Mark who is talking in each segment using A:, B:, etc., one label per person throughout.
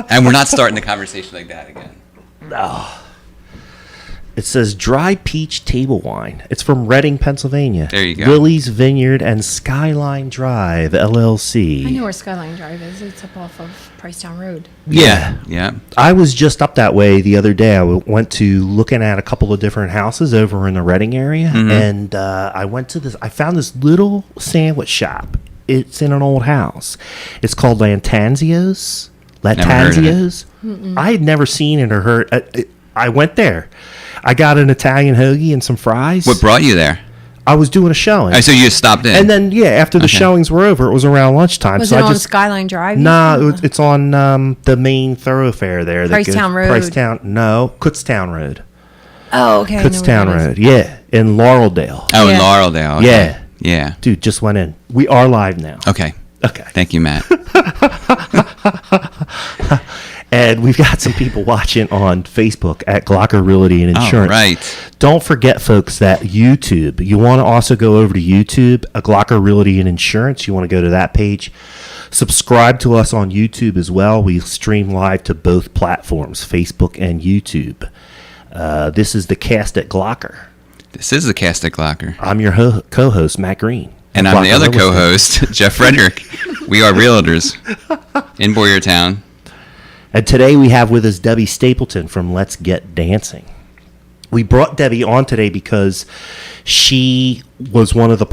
A: And we're not starting the conversation like that again.
B: No. It says Dry Peach Table Wine. It's from Reading, Pennsylvania.
A: There you go.
B: Lily's Vineyard and Skyline Drive, LLC.
C: I know where Skyline Drive is. It's up off of Prestons Road.
A: Yeah.
B: I was just up that way the other day. I went to looking at a couple of different houses over in the Reading area, and I went to this. I found this little sandwich shop. It's in an old house. It's called Latanzio's. I had never seen it or heard. I went there. I got an Italian hoagie and some fries.
A: What brought you there?
B: I was doing a showing.
A: So you just stopped in.
B: And then, after the showings were over, it was around lunchtime.
C: Was
B: so
C: it on Skyline Drive?
B: Nah, it's on the main thoroughfare there.
C: Pricetown Road.
B: Kutztown Road.
C: Oh, okay.
B: Kutztown Road, in Laureldale.
A: Oh, in Laureldale. Okay. Yeah.
B: Dude, just went in. We are live now.
A: Okay. Thank you, Matt.
B: And we've got some people watching on Facebook at Glocker Realty and Insurance.
A: Oh, right.
B: Don't forget, folks, that YouTube. You want to also go over to YouTube, Glocker Realty and Insurance. You want to go to that page. Subscribe to us on YouTube as well. We stream live to both platforms, Facebook and YouTube. This is the Cast at Glocker.
A: This is the Cast at Glocker.
B: I'm your co-host, Matt Green.
A: And I'm the other co-host, Jeff Frederick. We are realtors in Boyertown.
B: And today we have with us Debbie Stapleton from Let's Get Dancing. We brought Debbie on today because she was one of the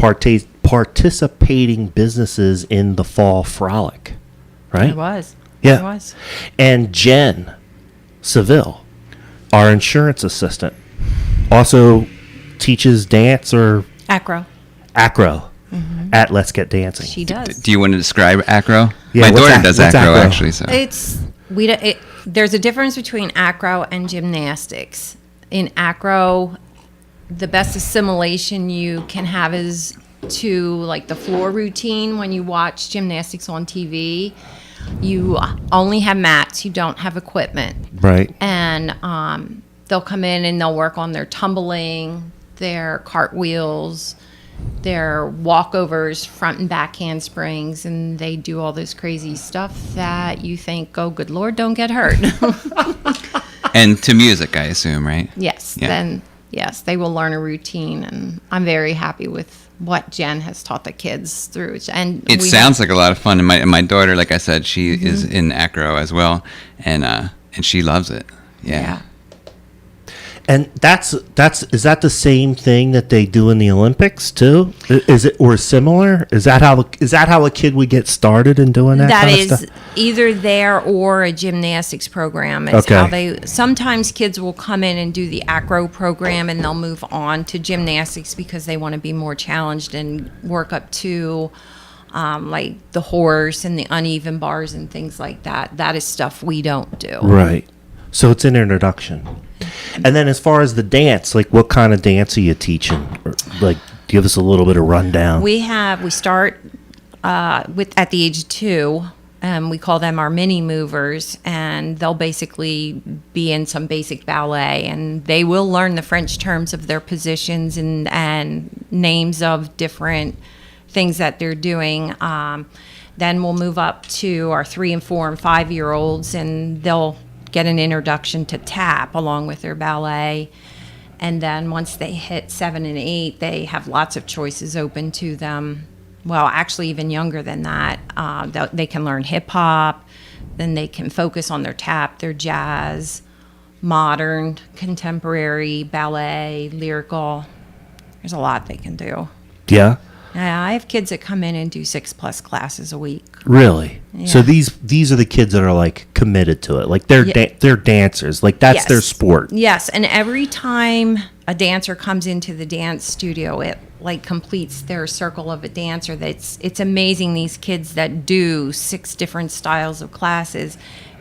B: participating businesses in the Fall Frolic, right?
C: It was.
B: Yeah.
C: It was.
B: And Jen Seville, our insurance assistant, also teaches dance or
C: Acro.
B: At Let's Get Dancing.
C: She does.
A: Do you want to describe Acro?
B: Yeah,
A: My daughter does Acro, actually. So
C: There's a difference between Acro and gymnastics. In Acro, the best assimilation you can have is to like the floor routine. When you watch gymnastics on TV, you only have mats. You don't have equipment.
B: Right.
C: And they'll come in and they'll work on their tumbling, their cartwheels, their walkovers, front and back handsprings, and they do all this crazy stuff that you think, oh, good Lord, don't get hurt.
A: And to music, I assume, right?
C: Yes.
A: Yeah.
C: Then, yes, they will learn a routine, and I'm very happy with what Jen has taught the kids through. And
A: it sounds like a lot of fun. And my daughter, like I said, she is in Acro as well, and she loves it. Yeah.
B: And is that the same thing that they do in the Olympics too? Is it or similar? Is that how a kid would get started in doing that?
C: That
B: kind
C: is
B: of stuff?
C: either there or a gymnastics program. It's how they sometimes kids will come in and do the Acro program and they'll move on to gymnastics because they want to be more challenged and work up to like the horse and the uneven bars and things like that. That is stuff we don't do.
B: Right. So it's an introduction. And then as far as the dance, like what kind of dance are you teaching? Or, like, give us a little bit of rundown.
C: We start at the age of 2. We call them our mini movers, and they'll basically be in some basic ballet, and they will learn the French terms of their positions and names of different things that they're doing. Then we'll move up to our 3 and 4 and 5-year-olds, and they'll get an introduction to tap along with their ballet. And then once they hit 7 and 8, they have lots of choices open to them. Well, actually even younger than that. They can learn hip hop, then they can focus on their tap, their jazz, modern, contemporary, ballet, lyrical. There's a lot they can do.
B: Yeah.
C: Yeah, I have kids that come in and do 6+ classes a week.
B: Really?
C: Yeah.
B: So these are the kids that are like committed to it. Like they're dancers. Like that's their sport.
C: Yes, and every time a dancer comes into the dance studio, it like completes their circle of a dancer. It's amazing, these kids that do 6 different styles of classes.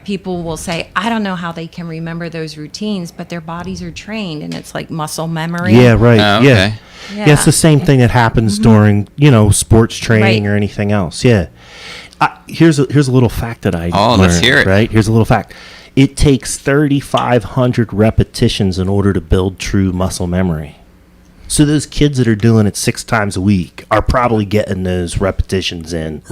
C: People will say, I don't know how they can remember those routines, but their bodies are trained, and it's like muscle memory.
B: Yeah, right.
A: Oh, okay.
B: Yeah, it's the same thing that happens during, sports training or anything else. Yeah. Here's a little fact that I learned.
A: Let's hear it.
B: Right? Here's a little fact. It takes 3,500 repetitions in order to build true muscle memory. So those kids that are doing it 6 times a week are probably getting those repetitions in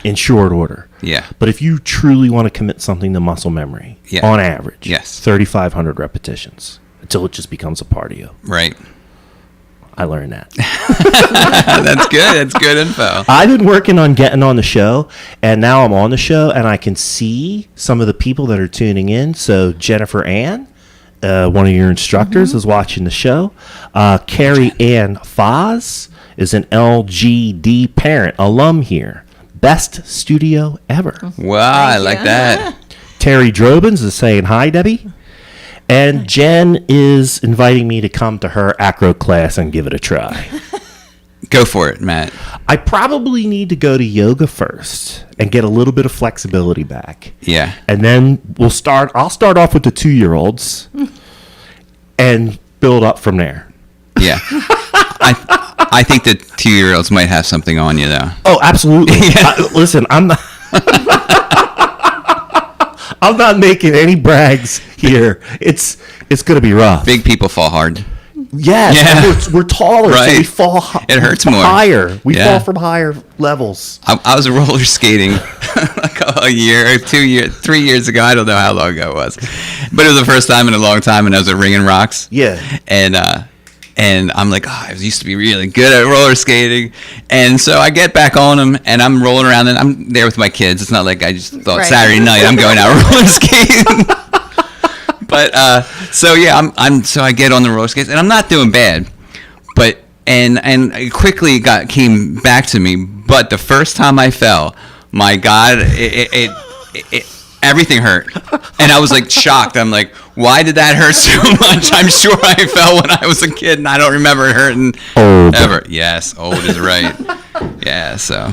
B: in short order.
A: Yeah.
B: But if you truly want to commit something to muscle memory, on average, 3,500 repetitions until it just becomes a part of you.
A: Right.
B: I learned that.
A: That's good. That's good info.
B: I've been working on getting on the show, and now I'm on the show, and I can see some of the people that are tuning in. So Jennifer Ann, one of your instructors, is watching the show. Carrie Ann Foz is an LGD parent, alum here. Best studio ever.
A: Wow, I like that.
B: Terry Drobins is saying hi, Debbie. And Jen is inviting me to come to her Acro class and give it a try.
A: Go for it, Matt.
B: I probably need to go to yoga first and get a little bit of flexibility back.
A: Yeah.
B: And then I'll start off with the 2-year-olds and build up from there.
A: Yeah. I think the 2-year-olds might have something on you, though.
B: Oh, absolutely. Listen, I'm not... I'm not making any brags here. It's going to be rough.
A: Big people fall hard.
B: Yes, we're taller, so we fall.
A: It hurts more.
B: Higher. We fall from higher levels.
A: I was roller skating like a year, 2 years, 3 years ago. I don't know how long ago it was, but it was the first time in a long time, and I was at Ringing Rocks.
B: Yeah,
A: and I'm like, I used to be really good at roller skating. And so I get back on them, and I'm rolling around, and I'm there with my kids. It's not like I just thought Saturday night I'm going out roller skating. But so I get on the roller skates, and I'm not doing bad. But and it quickly came back to me. But the first time I fell, my God, it everything hurt, and I was like shocked. I'm like, why did that hurt so much? I'm sure I fell when I was a kid, and I don't remember it hurting ever. Yes, old is right. Yeah,
B: so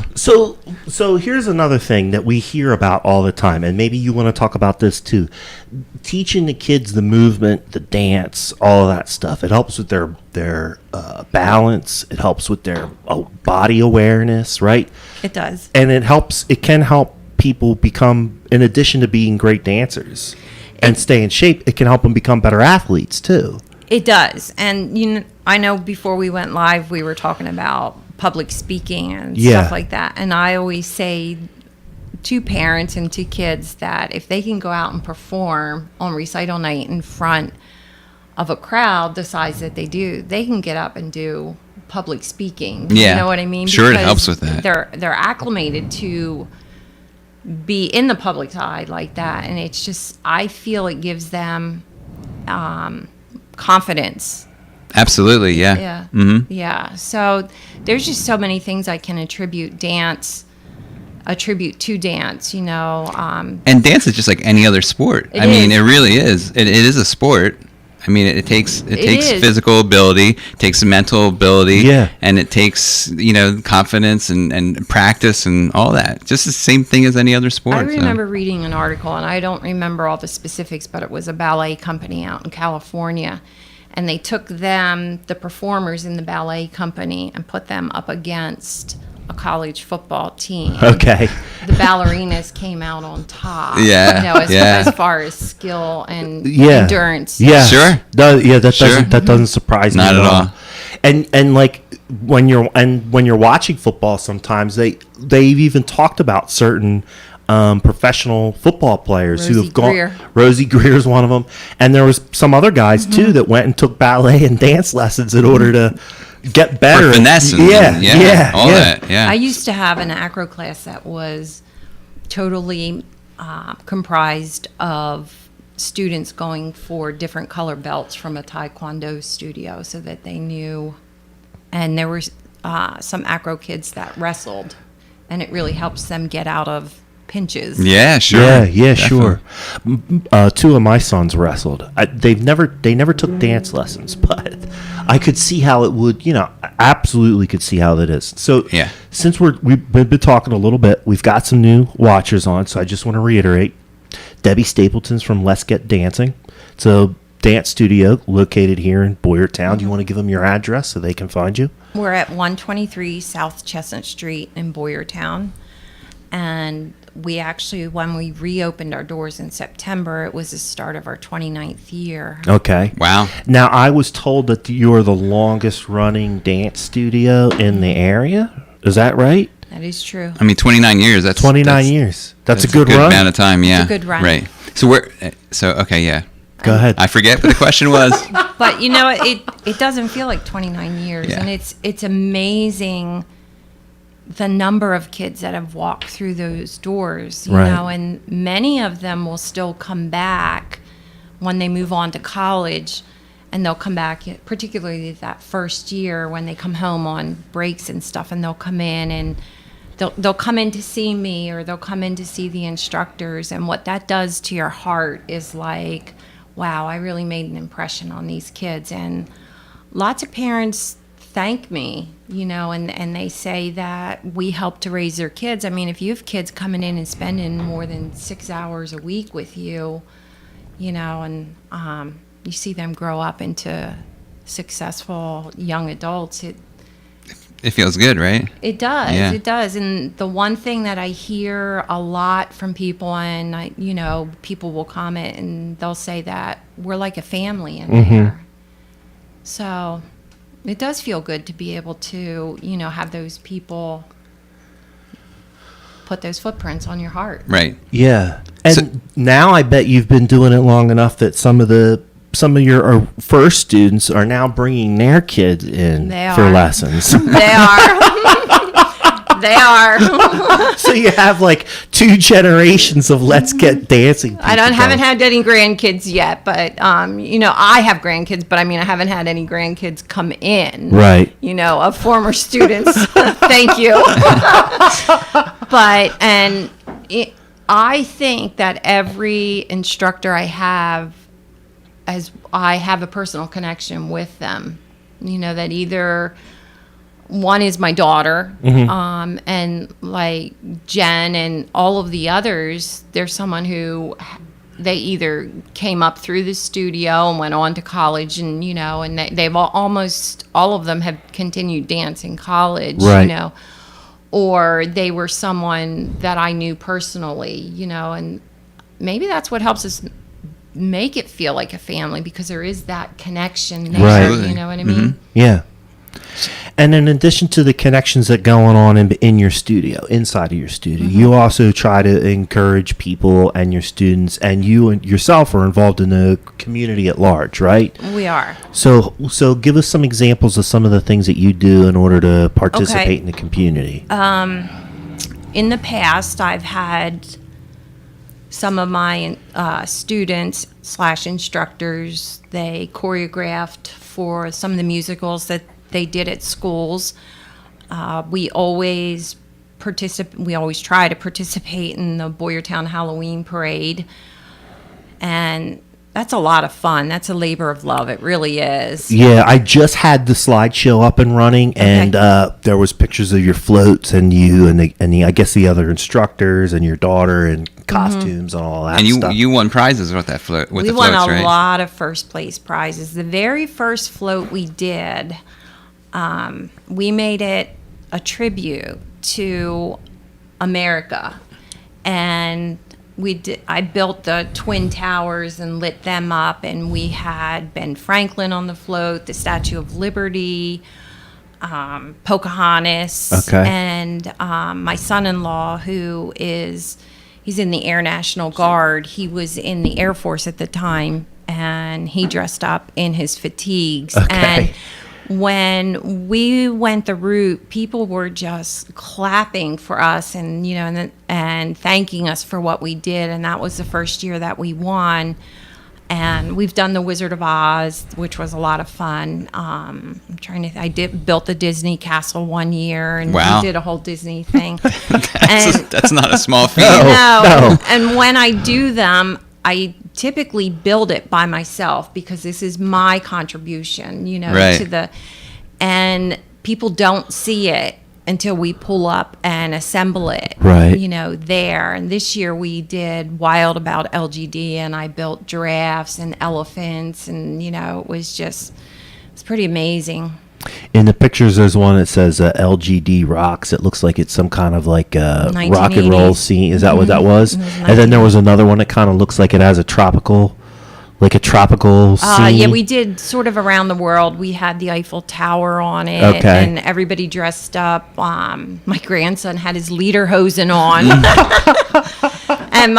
B: here's another thing that we hear about all the time, and maybe you want to talk about this too. Teaching the kids the movement, the dance, all of that stuff. It helps with their balance. It helps with their body awareness, right?
C: It does,
B: and it can help people become, in addition to being great dancers and stay in shape, it can help them become better athletes too.
C: It does. And I know before we went live, we were talking about public speaking and stuff like that. And I always say to parents and to kids that if they can go out and perform on recital night in front of a crowd the size that they do, they can get up and do public speaking.
A: Yeah.
C: You know what I mean?
A: Sure,
C: because
A: it helps with that.
C: They're acclimated to be in the public eye like that, and it's just, I feel it gives them confidence.
A: Absolutely, yeah.
C: Mm-hmm. Yeah. So there's just so many things I can attribute to dance,
A: and dance is just like any other sport. I mean, it really is. It is a sport. I mean, it takes physical ability, takes mental ability, and it takes confidence and practice and all that. Just the same thing as any other sport.
C: I remember reading an article, and I don't remember all the specifics, but it was a ballet company out in California, and they took the performers in the ballet company, and put them up against a college football team.
B: Okay.
C: The ballerinas came out on top.
A: Yeah.
C: As far as skill and endurance.
B: Yeah.
A: Sure.
B: That doesn't surprise me
A: at all.
B: And like when you're watching football, sometimes they've even talked about certain professional football players who have gone. Rosie Greer is one of them, and there was some other guys too that went and took ballet and dance lessons in order to get better.
A: For finesse.
C: I used to have an acro class that was totally comprised of students going for different color belts from a taekwondo studio so that they knew. And there were some acro kids that wrestled, and it really helps them get out of pinches.
A: Yeah, sure.
B: Yeah, sure. 2 of my sons wrestled. They never took dance lessons, but I could see how it would, absolutely could see how that is. So since we've been talking a little bit, we've got some new watchers on, so I just want to reiterate. Debbie Stapleton's from Let's Get Dancing. It's a dance studio located here in Boyertown. Do you want to give them your address so they can find you?
C: We're at 123 South Chestnut Street in Boyertown. And we actually, when we reopened our doors in September, it was the start of our 29th year.
B: Okay.
A: Wow.
B: Now, I was told that you're the longest running dance studio in the area. Is that right?
C: That is true.
A: I mean, 29 years. That's
B: 29 years. That's a good run.
A: amount of time. Yeah.
C: It's a good run.
A: Right. So okay. Yeah.
B: Go ahead.
A: I forget what the question was.
C: But you know, it doesn't feel like 29 years,
A: Yeah.
C: and it's amazing the number of kids that have walked through those doors, you
B: Right.
C: know, and many of them will still come back when they move on to college, and they'll come back, particularly that first year when they come home on breaks and stuff, and they'll come in and they'll come in to see me, or they'll come in to see the instructors, and what that does to your heart is like, wow, I really made an impression on these kids. And lots of parents thank me, you know, and they say that we help to raise their kids. I mean, if you have kids coming in and spending more than 6 hours a week with you, you know, and you see them grow up into successful young adults,
A: It feels good, right?
C: it does.
A: Yeah.
C: It does. And the one thing that I hear a lot from people, and you know, people will comment and they'll say that we're like a family in there. So it does feel good to be able to, you know, have those people put those footprints on your heart.
A: Right.
B: Yeah. And
A: So-
B: now I bet you've been doing it long enough that some of your first students are now bringing their kids in
C: They
B: for
C: are.
B: lessons.
C: They are. They are.
B: So you have like 2 generations of let's get dancing.
C: Haven't had any grandkids yet, but you know, I have grandkids, but I mean, I haven't had any grandkids come in.
B: Right.
C: You know, of former students. Thank you. I think that every instructor I have a personal connection with them. You know, that either one is my daughter, and like Jen and all of the others, there's someone who they either came up through the studio and went on to college, and you know, and they've almost all of them have continued dance in college,
B: Right.
C: you know, or they were someone that I knew personally, you know, and maybe that's what helps us make it feel like a family, because there is that connection there.
B: Right.
C: You know what I mean?
B: Yeah. And in addition to the connections that going on in your studio, inside of your studio, you also try to encourage people and your students, and you and yourself are involved in the community at large, right?
C: We are.
B: So give us some examples of some of the things that you do in order to participate in the community.
C: In the past, I've had some of my students / instructors, they choreographed for some of the musicals that they did at schools. We always try to participate in the Boyertown Halloween parade, and that's a lot of fun. That's a labor of love. It really is.
B: Yeah, I just had the slideshow up and running, and there was pictures of your floats and you and the I guess the other instructors and your daughter and costumes and all that
A: And
B: stuff.
A: you won prizes with that float. With
C: We
A: the
C: won
A: floats,
C: a
A: right?
C: lot of first place prizes. The very first float we did, we made it a tribute to America, and I built the Twin Towers and lit them up, and we had Ben Franklin on the float, the Statue of Liberty, Pocahontas,
B: Okay.
C: and my son-in-law, he's in the Air National Guard. He was in the Air Force at the time, and he dressed up in his fatigues.
B: Okay.
C: And when we went the route, people were just clapping for us, and you know, and thanking us for what we did. And that was the first year that we won. And we've done the Wizard of Oz, which was a lot of fun. I built the Disney castle one year, and
A: Wow.
C: we did a whole Disney thing.
A: That's not a small feat.
C: No. And when I do them, I typically build it by myself, because this is my contribution, you know,
A: Right.
C: and people don't see it until we pull up and assemble it,
B: Right.
C: you know, there. And this year we did Wild About LGD, and I built giraffes and elephants, and, you know, it's pretty amazing.
B: In the pictures, there's one that says LGD Rocks. It looks like it's some kind of like rock and roll scene. Is that what that was? And then there was another one that kind of looks like it has a tropical scene.
C: Yeah, we did sort of around the world. We had the Eiffel Tower on it,
B: Okay.
C: and everybody dressed up. My grandson had his lederhosen on, and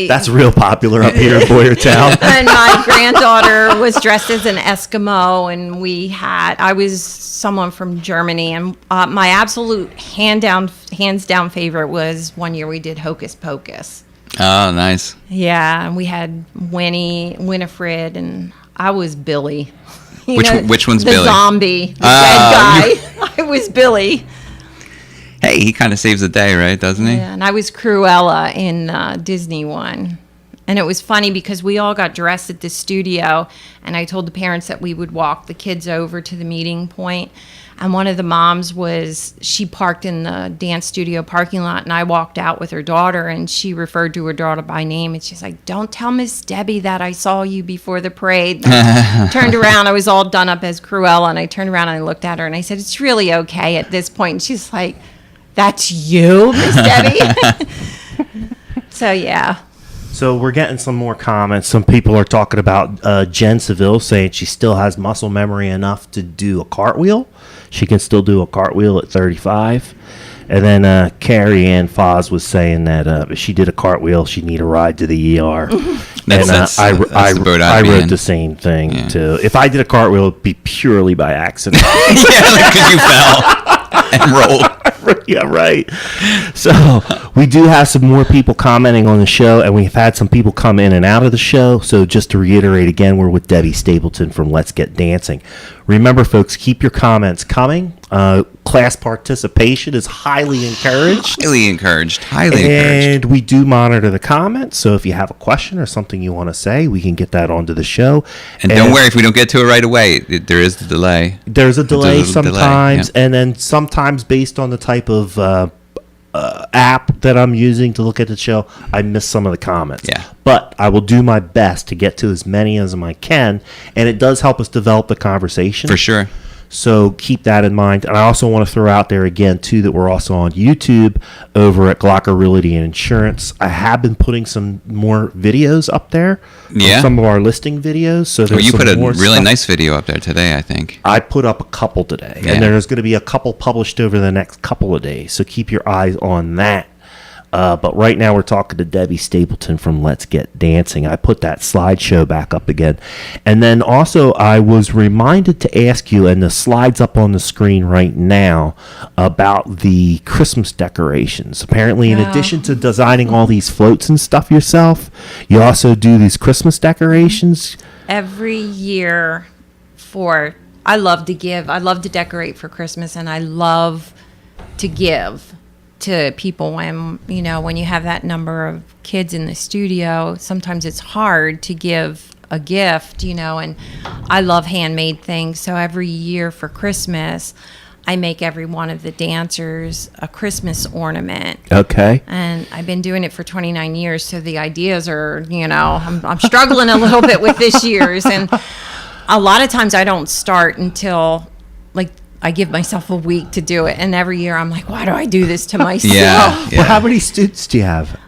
B: That's real popular up here in Boyertown.
C: and my granddaughter was dressed as an Eskimo, and I was someone from Germany, and my absolute hands down favorite was one year we did Hocus Pocus.
A: Oh, nice.
C: Yeah, and we had Winifred, and I was Billy.
A: Which one's
C: the
A: Billy?
C: The zombie, the dead guy. I was Billy.
A: Hey, he kind of saves the day, right? Doesn't he?
C: Yeah, and I was Cruella in Disney one. And it was funny because we all got dressed at the studio, and I told the parents that we would walk the kids over to the meeting point. And one of the moms she parked in the dance studio parking lot, and I walked out with her daughter, and she referred to her daughter by name, and she's like, "Don't tell Miss Debbie that I saw you before the parade." I turned around, I was all done up as Cruella, and I turned around and I looked at her, and I said, "It's really okay at this point." And she's like, "That's you, Miss Debbie?" So, yeah.
B: So we're getting some more comments. Some people are talking about Jen Seville saying she still has muscle memory enough to do a cartwheel. She can still do a cartwheel at 35. And then Carrie Ann Foz was saying that if she did a cartwheel, she'd need a ride to the ER.
A: That's
B: I
A: the boat I'd be
B: wrote
A: in.
B: the same thing, too. If I did a cartwheel, it'd be purely by accident.
A: Yeah, because you fell and rolled.
B: Yeah, right. So we do have some more people commenting on the show, and we've had some people come in and out of the show. So just to reiterate again, we're with Debbie Stapleton from Let's Get Dancing. Remember, folks, keep your comments coming. Class participation is highly encouraged.
A: Highly encouraged.
B: And we do monitor the comments. So if you have a question or something you want to say, we can get that onto the show.
A: And don't worry if we don't get to it right away. There is a delay.
B: There's a delay
A: There's a delay,
B: sometimes,
A: yeah.
B: and then sometimes based on the type of app that I'm using to look at the show, I miss some of the comments.
A: Yeah.
B: But I will do my best to get to as many as I can, and it does help us develop the conversation.
A: For sure.
B: So keep that in mind. And I also want to throw out there again, too, that we're also on YouTube over at Glocker Realty and Insurance. I have been putting some more videos up there.
A: Yeah.
B: Some of our listing videos. So there's
A: You put a
B: more
A: really
B: stuff.
A: nice video up there today, I think.
B: I put up a couple today,
A: Yeah.
B: and there's going to be a couple published over the next couple of days. So keep your eyes on that. But right now we're talking to Debbie Stapleton from Let's Get Dancing. I put that slideshow back up again. And then also I was reminded to ask you, and the slide's up on the screen right now, about the Christmas decorations. Apparently, in addition to designing all these floats and stuff yourself, you also do these Christmas decorations.
C: Every year I love to give. I love to decorate for Christmas, and I love to give to people when you have that number of kids in the studio. Sometimes it's hard to give a gift, and I love handmade things. So every year for Christmas, I make every one of the dancers a Christmas ornament.
B: Okay.
C: And I've been doing it for 29 years, so the ideas are, I'm struggling a little bit with this year's. And a lot of times I don't start until, I give myself a week to do it. And every year I'm like, why do I do this to myself?
A: Yeah.
B: Well, how many students do you have,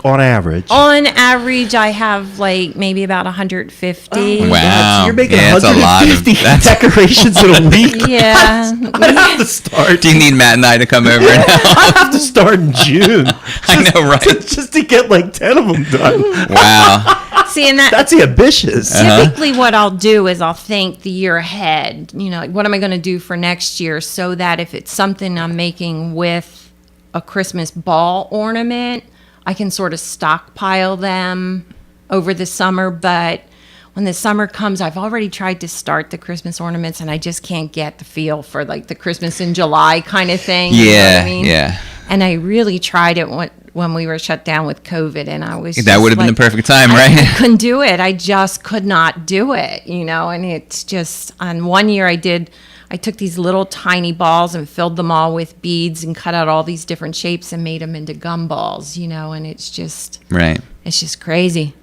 B: on average?
C: On average, I have, maybe about 150.
A: Wow.
B: So you're making
A: Yeah, it's a lot of-
B: 150 decorations in a week?
C: Yeah.
B: I have to start.
A: Do you need Matt and I to come over now?
B: I have to start in June.
A: I know, right?
B: Just to get 10 of them done.
A: Wow.
C: See, and
B: That's ambitious.
C: typically what I'll do is I'll think the year ahead, what am I going to do for next year, so that if it's something I'm making with a Christmas ball ornament, I can sort of stockpile them over the summer. But when the summer comes, I've already tried to start the Christmas ornaments, and I just can't get the feel for the Christmas in July kind of thing. You know what
A: Yeah,
C: I mean?
A: yeah.
C: And I really tried it when we were shut down with COVID, and I was
A: That would have been the perfect time, right?
C: I couldn't do it. I just could not do it, and it's just, on one year I took these little tiny balls and filled them all with beads and cut out all these different shapes and made them into gumballs, and it's just crazy.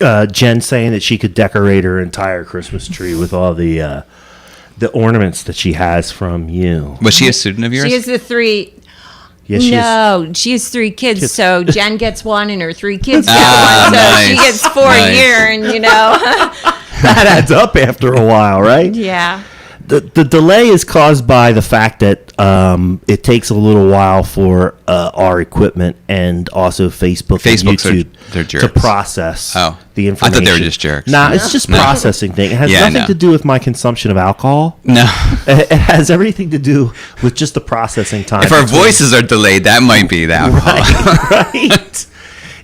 B: Jen saying that she could decorate her entire Christmas tree with all the the ornaments that she has from you.
A: Was she a student of yours?
C: She has the three.
B: Yeah,
C: She has 3 kids. So Jen gets one, and her 3 kids get
A: Ah,
C: one. So
A: nice,
C: she gets 4 a
A: nice.
C: year, and
B: That adds up after a while, right?
C: yeah.
B: The delay is caused by the fact that it takes a little while for our equipment and also Facebook and
A: Facebook's
B: YouTube
A: they're
B: to
A: jerks.
B: process
A: Oh.
B: the
A: I
B: information.
A: thought they were just jerks.
B: Nah, it's just
A: No.
B: processing thing. It has
A: Yeah,
B: nothing
A: no.
B: to do with my consumption of alcohol.
A: No.
B: It has everything to do with just the processing time.
A: If our
B: between-
A: voices are delayed, that might be the alcohol.
B: right?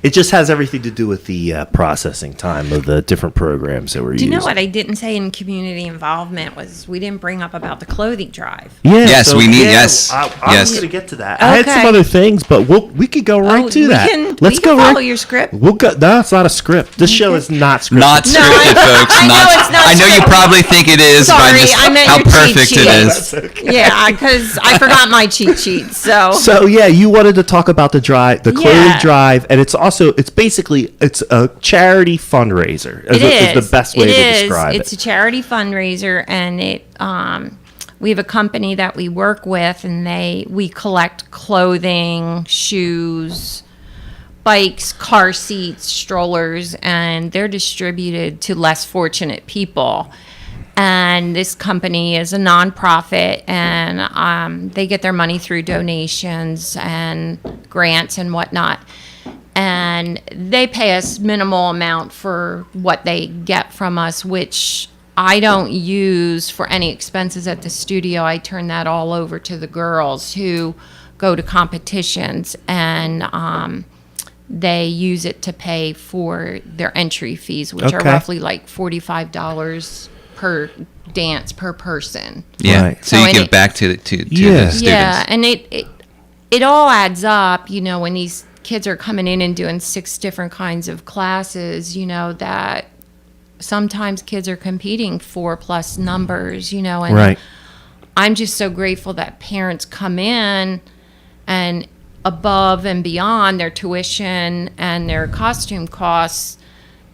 B: It just has everything to do with the processing time of the different programs that we're
C: Do
B: using.
C: you know what I didn't say in community involvement was we didn't bring up about the clothing drive.
B: Yeah,
A: Yes, we need- yes,
B: I
A: yes.
B: was going to get to that. I had some
C: Okay.
B: other things, but we could go right to
C: we
B: that.
C: can-
B: Let's
C: we
B: go
C: can follow
B: right.
C: your script.
B: We'll go. No, it's not a script. This show is not scripted.
A: Not
C: No,
A: scripted, folks.
C: I know it's not
A: I know you
C: scripted.
A: probably think it is by
C: Sorry,
A: just
C: I meant
A: how
C: your cheat
A: perfect it
C: sheet.
A: is.
C: Yeah, because I forgot my cheat sheet.
B: So yeah, you wanted to talk about the drive, the clothing
C: Yeah.
B: drive, and it's basically a charity fundraiser. Is the best way to describe
C: It's
B: it.
C: a charity fundraiser, and we have a company that we work with, and we collect clothing, shoes, bikes, car seats, strollers, and they're distributed to less fortunate people. And this company is a nonprofit, and they get their money through donations and grants and whatnot. And they pay us minimal amount for what they get from us, which I don't use for any expenses at the studio. I turn that all over to the girls who go to competitions, and they use it to pay for their entry fees, which are
B: Okay.
C: roughly like $45 per dance per person.
A: Yeah.
B: Right.
A: So
C: So
A: you
C: and
A: give
C: it-
A: back to
B: Yeah.
A: the students.
C: Yeah, and it all adds up, when these kids are coming in and doing 6 different kinds of classes, that sometimes kids are competing 4+ numbers, and
B: Right.
C: I'm just so grateful that parents come in and above and beyond their tuition and their costume costs,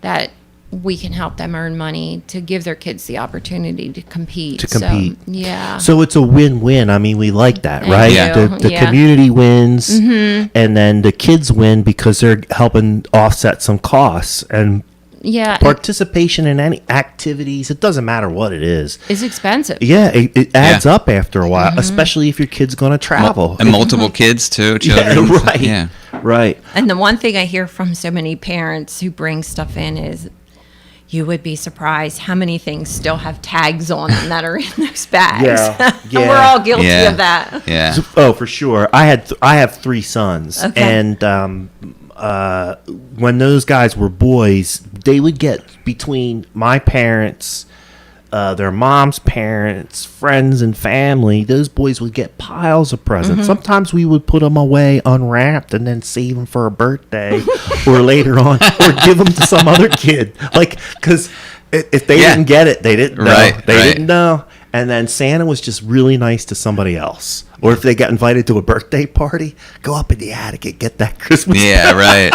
C: that we can help them earn money to give their kids the opportunity to compete. So, yeah.
B: So it's a win-win. I mean, we like that,
C: Thank
B: right?
A: you.
B: The
C: Yeah.
B: community wins, and then the kids win because they're helping offset some costs and
C: yeah.
B: participation in any activities. It doesn't matter what it is.
C: It's expensive.
B: Yeah, it adds
A: Yeah.
B: up after a while, especially if your kid's going to travel.
A: And multiple kids too,
B: yeah,
A: children.
B: right.
A: Yeah.
B: Right.
C: And the one thing I hear from so many parents who bring stuff in is, you would be surprised how many things still have tags on them that are in those bags.
B: Yeah,
C: And
B: yeah.
C: we're all guilty
A: Yeah.
C: of that.
A: Yeah.
B: Oh, for sure. I have 3 sons,
C: Okay.
B: and when those guys were boys, they would get between my parents, their mom's parents, friends, and family. Those boys would get piles of presents. Sometimes we would put them away unwrapped and then save them for a birthday or later on, or give them to some other kid. Like, because if they
A: Yeah.
B: didn't get it, they didn't know.
A: Right,
B: They
A: right.
B: didn't know. And then Santa was just really nice to somebody else. Or if they got invited to a birthday party, go up in the attic and get that Christmas.
A: Yeah, right.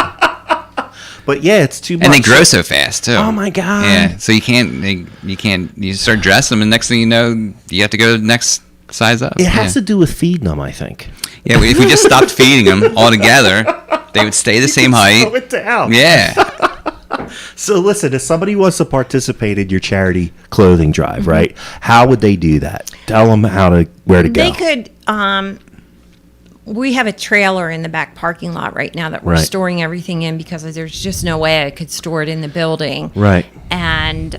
B: But yeah, it's too much.
A: And they grow so fast too.
B: Oh my God.
A: Yeah. So you start dressing them, and next thing you know, you have to go next size up.
B: It has
A: yeah.
B: to do with feeding them, I think.
A: Yeah. If we just stopped feeding them altogether, they would stay the same
B: Slow
A: height.
B: it down.
A: Yeah.
B: So listen, if somebody wants to participate in your charity clothing drive, right? How would they do that? Tell them where to go.
C: They could, we have a trailer in the back parking lot right now that we're
B: Right.
C: storing everything in, because there's just no way I could store it in the building.
B: Right.
C: And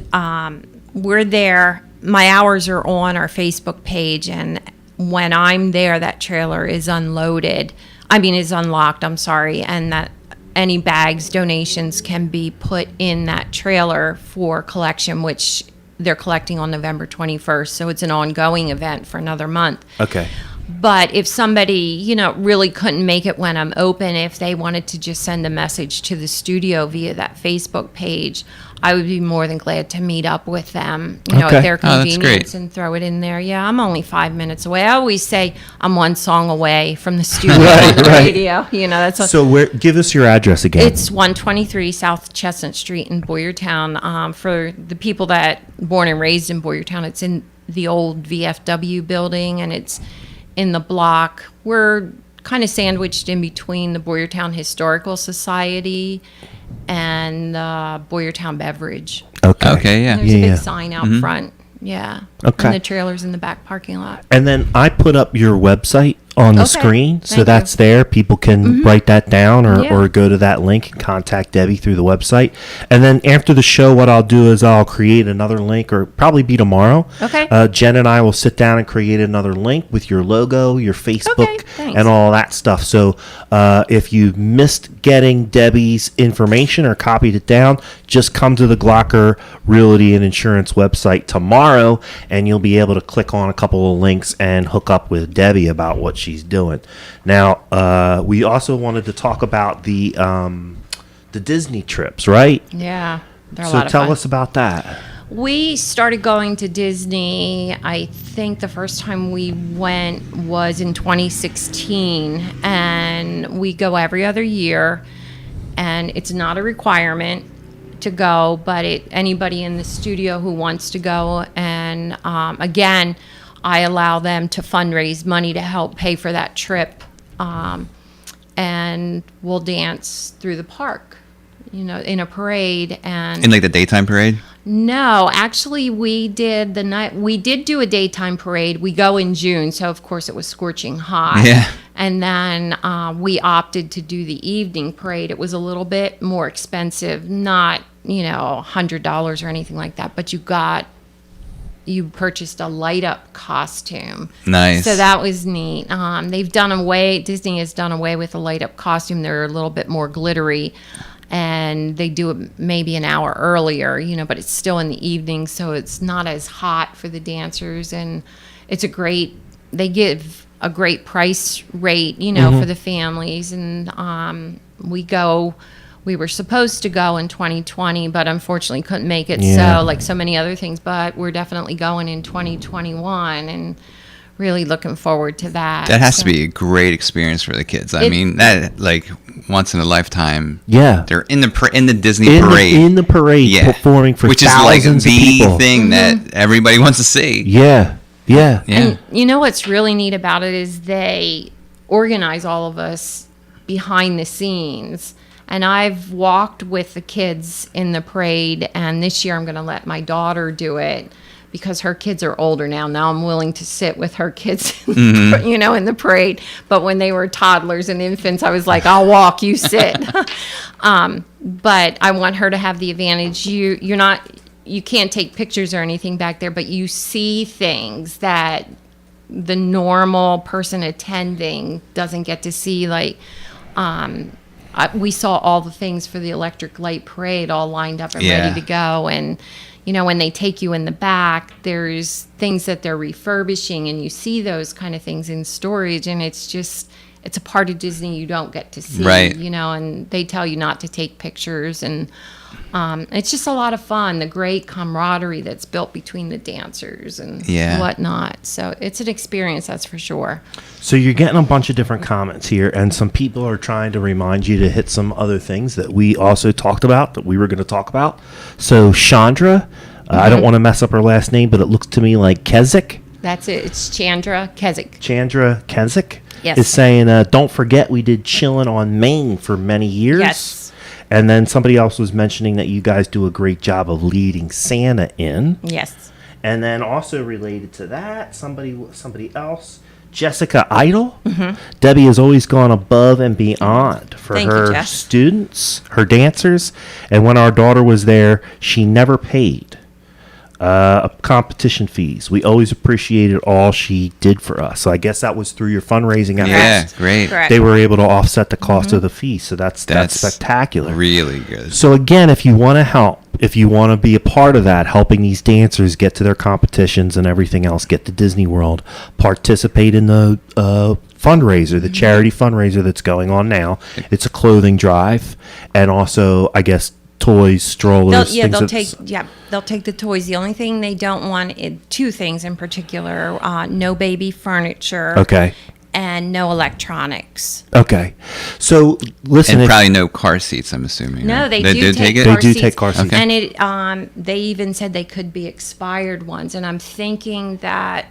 C: we're there. My hours are on our Facebook page, and when I'm there, that trailer is unloaded. Is unlocked, I'm sorry, and that any bags, donations can be put in that trailer for collection, which they're collecting on November 21st. So it's an ongoing event for another month.
B: Okay.
C: But if somebody, really couldn't make it when I'm open, if they wanted to just send a message to the studio via that Facebook page, I would be more than glad to meet up with them,
B: Okay.
C: at their
A: Oh, that's
C: convenience,
A: great.
C: and throw it in there. Yeah, I'm only 5 minutes away. I always say I'm one song away from the studio
B: Right,
C: on the
B: right.
C: radio. That's a,
B: So give us your address again.
C: it's 123 South Chestnut Street in Boyertown. For the people that born and raised in Boyertown, it's in the old VFW building, and it's in the block. We're kind of sandwiched in between the Boyertown Historical Society and Boyertown Beverage.
B: Okay.
A: Okay, yeah.
C: And there's a big sign out front. Yeah.
B: Okay.
C: And the trailer's in the back parking lot.
B: And then I put up your website on the
C: Okay.
B: screen, so
C: Thank
B: that's
C: you.
B: there. People can write that down
C: Yeah.
B: or go to that link and contact Debbie through the website. And then after the show, what I'll do is I'll create another link, or probably be tomorrow.
C: Okay.
B: Jen and I will sit down and create another link with your logo, your Facebook,
C: thanks.
B: and all that stuff. So if you missed getting Debbie's information or copied it down, just come to the Glocker Realty and Insurance website tomorrow, and you'll be able to click on a couple of links and hook up with Debbie about what she's doing. Now, we also wanted to talk about the Disney trips, right?
C: Yeah. They're a
B: So
C: lot of
B: tell
C: fun.
B: us about that.
C: We started going to Disney, I think the first time we went was in 2016, and we go every other year, and it's not a requirement to go, but anybody in the studio who wants to go, and again, I allow them to fundraise money to help pay for that trip, and we'll dance through the park, in a parade. And
A: In like the daytime parade?
C: no, actually, we did do a daytime parade. We go in June, so of course it was scorching hot.
A: Yeah.
C: And then we opted to do the evening parade. It was a little bit more expensive, not $100 or anything like that, but you purchased a light up costume.
A: Nice.
C: So that was neat. Disney has done away with the light up costume. They're a little bit more glittery, and they do it maybe an hour earlier, but it's still in the evening, so it's not as hot for the dancers, and they give a great price rate, for the families. And we were supposed to go in 2020, but unfortunately couldn't make it.
B: Yeah.
C: So like so many other things, but we're definitely going in 2021, and really looking forward to that.
A: That has to be a great experience for the kids. I mean, that like once in a lifetime.
B: Yeah.
A: They're in the Disney parade.
B: In the parade,
A: Yeah.
B: performing for
A: which is like
B: thousands
A: the
B: of people.
A: thing that everybody wants to see.
B: Yeah.
A: Yeah.
C: And what's really neat about it is they organize all of us behind the scenes. And I've walked with the kids in the parade, and this year I'm going to let my daughter do it because her kids are older now. Now I'm willing to sit with her kids, in the parade. But when they were toddlers and infants, I was like, I'll walk, you sit. But I want her to have the advantage. You can't take pictures or anything back there, but you see things that the normal person attending doesn't get to see. Like, we saw all the things for the electric light parade all lined up and ready to go. And, when they take you in the back, there's things that they're refurbishing, and you see those kind of things in storage. And it's a part of Disney you don't get to see,
A: Right.
C: and they tell you not to take pictures. And it's just a lot of fun, the great camaraderie that's built between the dancers and whatnot. So it's an experience, that's for sure.
B: So you're getting a bunch of different comments here, and some people are trying to remind you to hit some other things that we also talked about, that we were going to talk about. So Chandra, I don't want to mess up her last name, but it looks to me like Keswick.
C: That's it. It's Chandra Keswick.
B: Chandra Keswick
C: Yes.
B: is saying, don't forget we did Chillin' on Main for many years.
C: Yes.
B: And then somebody else was mentioning that you guys do a great job of leading Santa in.
C: Yes.
B: And then also related to that, somebody else, Jessica Idle. Debbie has always gone above and beyond for
C: Thank you,
B: her
C: Jess.
B: students, her dancers. And when our daughter was there, she never paid competition fees. We always appreciated all she did for us. So I guess that was through your fundraising efforts.
A: Yeah, great.
C: Correct.
B: They were able to offset the cost of the fee. So that's spectacular.
A: Really good.
B: So again, if you want to help, if you want to be a part of that, helping these dancers get to their competitions and everything else, get to Disney World, participate in the fundraiser, the charity fundraiser that's going on now. It's a clothing drive, and also, I guess, toys, strollers.
C: They'll take the toys. The only thing they don't want is two things in particular: no baby furniture.
B: Okay.
C: and no electronics.
B: Okay. So listen,
A: And probably no car seats, I'm assuming.
C: No,
A: right?
C: they
A: do
C: do
A: take
C: take
A: it.
B: They
C: car
B: do
C: seats.
B: take car seats.
A: Okay.
C: And they even said they could be expired ones. And I'm thinking that,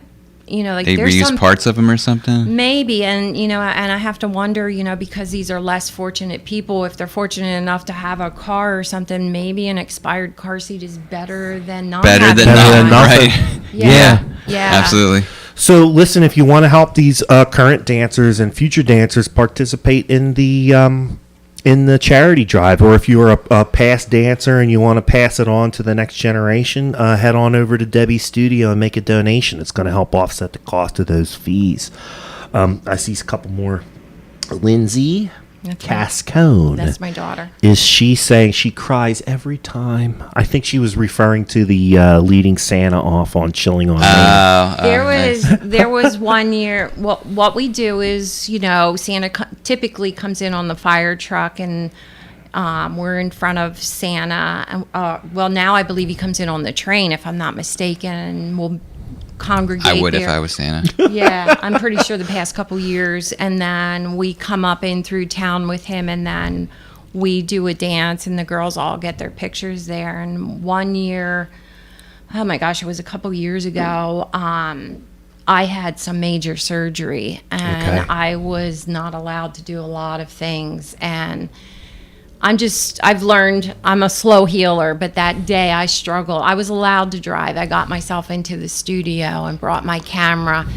C: like
A: They
C: there's
A: reuse
C: some
A: parts of them or something.
C: maybe, and and I have to wonder, because these are less fortunate people, if they're fortunate enough to have a car or something, maybe an expired car seat is better than not
A: Better
C: having
A: than
B: Better
C: one.
B: than nothing.
A: right?
C: Yeah. Yeah.
A: Absolutely.
B: So listen, if you want to help these current dancers and future dancers participate in the charity drive, or if you're a past dancer and you want to pass it on to the next generation, head on over to Debbie's studio and make a donation. It's going to help offset the cost of those fees. I see a couple more. Lindsay
C: That's right.
B: Cascone.
C: That's my daughter.
B: Is she saying she cries every time? I think she was referring to the leading Santa off on Chilling on Main.
C: There was 1 year. What we do is, Santa typically comes in on the fire truck, and we're in front of Santa. Well, now I believe he comes in on the train, if I'm not mistaken, and we'll congregate.
A: I would
C: there.
A: if I was Santa.
C: Yeah, I'm pretty sure the past couple years, and then we come up in through town with him, and then we do a dance, and the girls all get their pictures there. And 1 year, oh my gosh, it was a couple years ago, I had some major surgery, and
B: Okay.
C: I was not allowed to do a lot of things, and I've learned I'm a slow healer, but that day I struggled. I was allowed to drive. I got myself into the studio and brought my camera,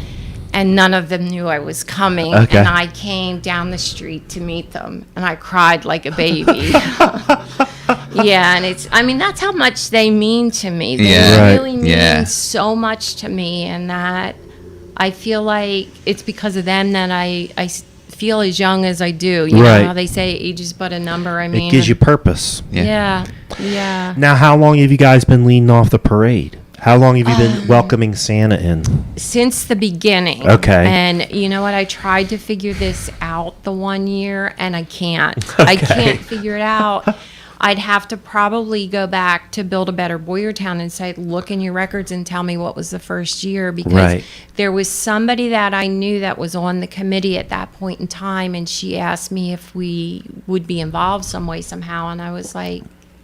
C: and none of them knew I was coming.
B: Okay.
C: And I came down the street to meet them, and I cried like a baby. Yeah, and that's how much they mean to me. They
A: Yeah. Right.
C: really mean
A: Yeah.
C: so much to me, and that I feel like it's because of them that I feel as young as I do. You
B: Right.
C: know how they say age is but a number. I mean,
B: It gives you purpose.
C: yeah, yeah.
B: Now, how long have you guys been leading off the parade? How long have you been welcoming Santa in?
C: Since the beginning.
B: Okay.
C: And you know what? I tried to figure this out the 1 year, and I can't. I can't figure it out. I'd have to probably go back to Build a Better Boyertown and say, look in your records and tell me what was the first year, because
B: Right.
C: there was somebody that I knew that was on the committee at that point in time, and she asked me if we would be involved some way, somehow, and I was like,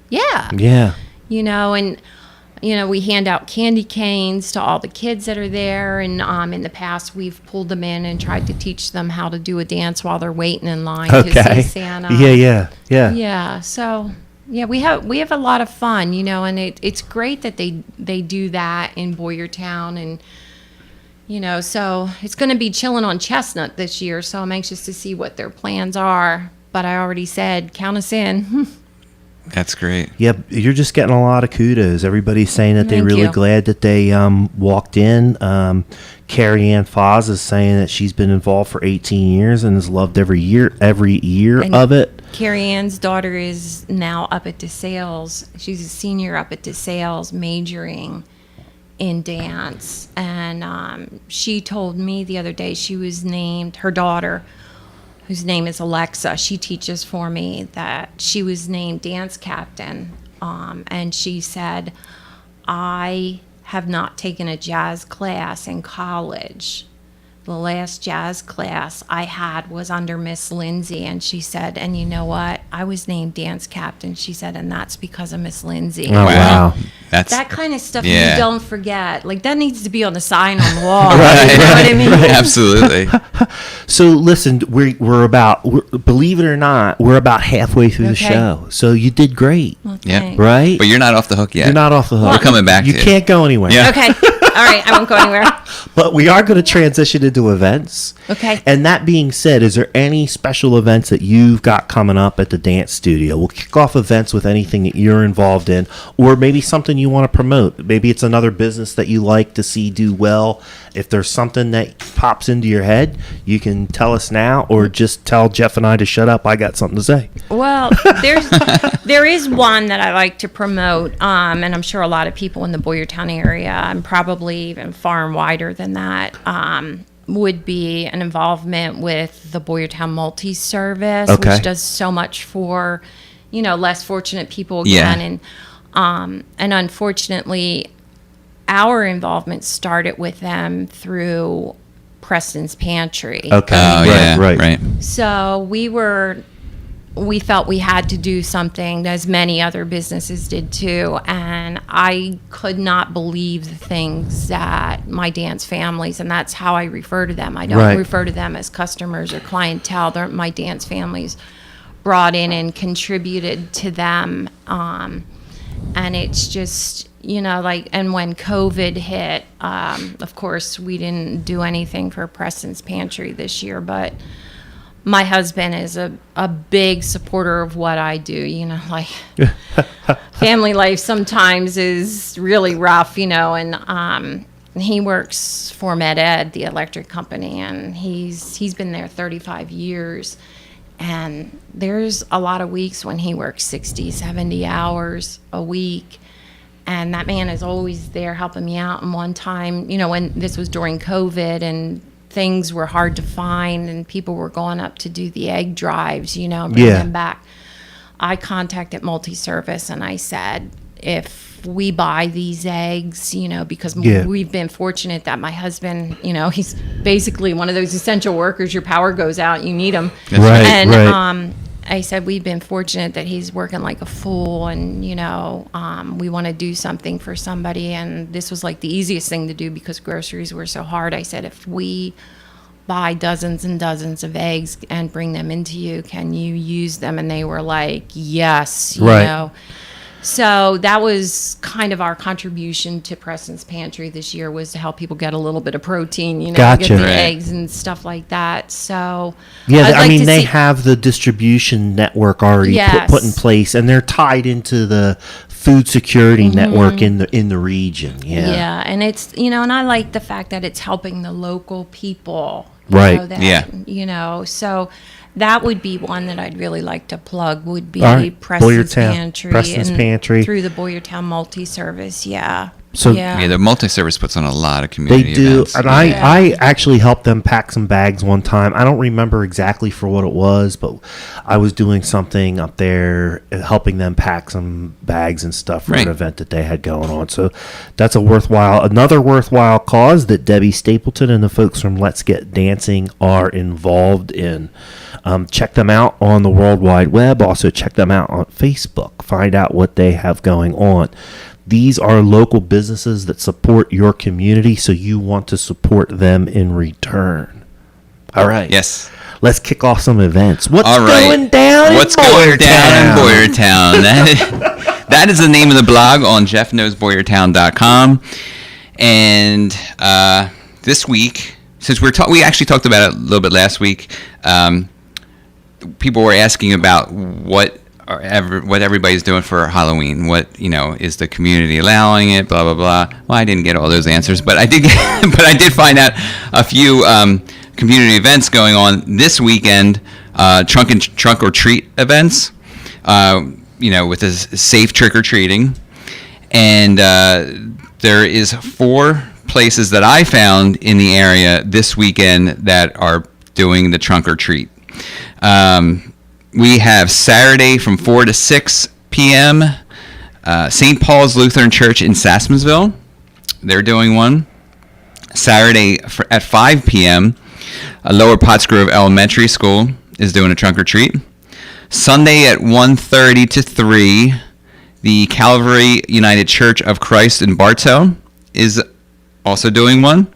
C: yeah.
B: Yeah.
C: And we hand out candy canes to all the kids that are there, and in the past we've pulled them in and tried to teach them how to do a dance while they're waiting in line to
B: Okay.
C: see Santa.
B: Yeah.
C: Yeah, so yeah, we have a lot of fun, and it's great that they do that in Boyertown, and so it's going to be Chilling on Chestnut this year, so I'm anxious to see what their plans are. But I already said, count us in.
A: That's great.
B: Yeah, you're just getting a lot of kudos. Everybody's saying that they're
C: Thank
B: really
C: you.
B: glad that they walked in. Carrie Ann Foz is saying that she's been involved for 18 years and has loved every year
C: And
B: of it.
C: Carrie Ann's daughter is now up at DeSales. She's a senior up at DeSales, majoring in dance. And she told me the other day she was named, her daughter, whose name is Alexa, she teaches for me, that she was named dance captain. And she said, I have not taken a jazz class in college. The last jazz class I had was under Miss Lindsay, and she said, and you know what? I was named dance captain. She said, and that's because of Miss Lindsay.
B: Oh, wow.
A: That's
C: That kind of stuff
A: Yeah.
C: you don't forget. Like, that needs to be on the sign on the wall.
B: Right,
C: You know what I mean?
A: Absolutely.
B: So listen, believe it or not, we're about halfway through the
C: Okay.
B: show. So you did great,
C: Well,
A: Yep.
C: thanks.
B: right?
A: But you're not off the hook yet.
B: You're not off the hook.
A: We're coming back
B: You
A: to you.
B: can't go anywhere.
A: Yeah.
C: Okay. All right. I won't go anywhere.
B: But we are going to transition into events.
C: Okay.
B: And that being said, is there any special events that you've got coming up at the dance studio? We'll kick off events with anything that you're involved in, or maybe something you want to promote. Maybe it's another business that you like to see do well. If there's something that pops into your head, you can tell us now, or just tell Jeff and I to shut up. I got something to say.
C: Well, there is one that I like to promote, and I'm sure a lot of people in the Boyertown area, and probably even far and wider than that, would be an involvement with the Boyertown Multi-Service,
B: Okay.
C: which does so much for, less fortunate people
A: Yeah.
C: again. And unfortunately, our involvement started with them through Prestons Pantry.
B: Okay.
A: Oh, yeah. Right.
C: So we felt we had to do something, as many other businesses did too. And I could not believe the things that my dance families, and that's how I refer to them. I don't refer to them as customers or clientele. They're my dance families brought in and contributed to them. And it's just, and when COVID hit, of course, we didn't do anything for Prestons Pantry this year, but my husband is a big supporter of what I do, family life sometimes is really rough, and he works for Med Ed, the electric company, and he's been there 35 years. And there's a lot of weeks when he works 60, 70 hours a week. And that man is always there helping me out. And one time, when this was during COVID and things were hard to find and people were going up to do the egg drives, bring them back, I contacted multi-service and I said, if we buy these eggs, because we've been fortunate that my husband, he's basically one of those essential workers. Your power goes out, you need him. I said, we've been fortunate that he's working like a fool, and we want to do something for somebody, and this was like the easiest thing to do because groceries were so hard. I said, if we buy dozens and dozens of eggs and bring them into you, can you use them? And they were like, yes, you know. So that was kind of our contribution to Prestons Pantry this year, was to help people get a little bit of protein, get the eggs and stuff like that. So
B: they have the distribution network already put in place, and they're tied into the food security network in the region.
C: Yeah, and it's and I like the fact that it's helping the local people. So that would be one that I'd really like to plug, would be Prestons Pantry. Through the Boyertown multi-service,
A: So the multi-service puts on a lot of community events.
B: They do, and I actually helped them pack some bags one time. I don't remember exactly for what it was, but I was doing something up there, helping them pack some bags and stuff for an event that they had going on. So that's another worthwhile cause that Debbie Stapleton and the folks from Let's Get Dancing are involved in. Check them out on the World Wide Web. Also check them out on Facebook. Find out what they have going on. These are local businesses that support your community, so you want to support them in return. All right.
A: Yes.
B: Let's kick off some events. What's going down in
A: Boyertown? That is the name of the blog on jeffknowsboyertown.com. And this week, since we actually talked about it a little bit last week, people were asking about what everybody's doing for Halloween. What is the community allowing it? Blah blah blah. Well, I didn't get all those answers, but I did find out a few community events going on this weekend. Trunk or treat events. With a safe trick or treating, and there is 4 places that I found in the area this weekend that are doing the trunk or treat. We have Saturday from 4 to 6 p.m. St. Paul's Lutheran Church in Sassmansville. They're doing one. Saturday at 5 p.m. Lower Pottsgrove Elementary School is doing a trunk or treat. Sunday at 1:30 to 3, the Calvary United Church of Christ in Bartow is also doing one.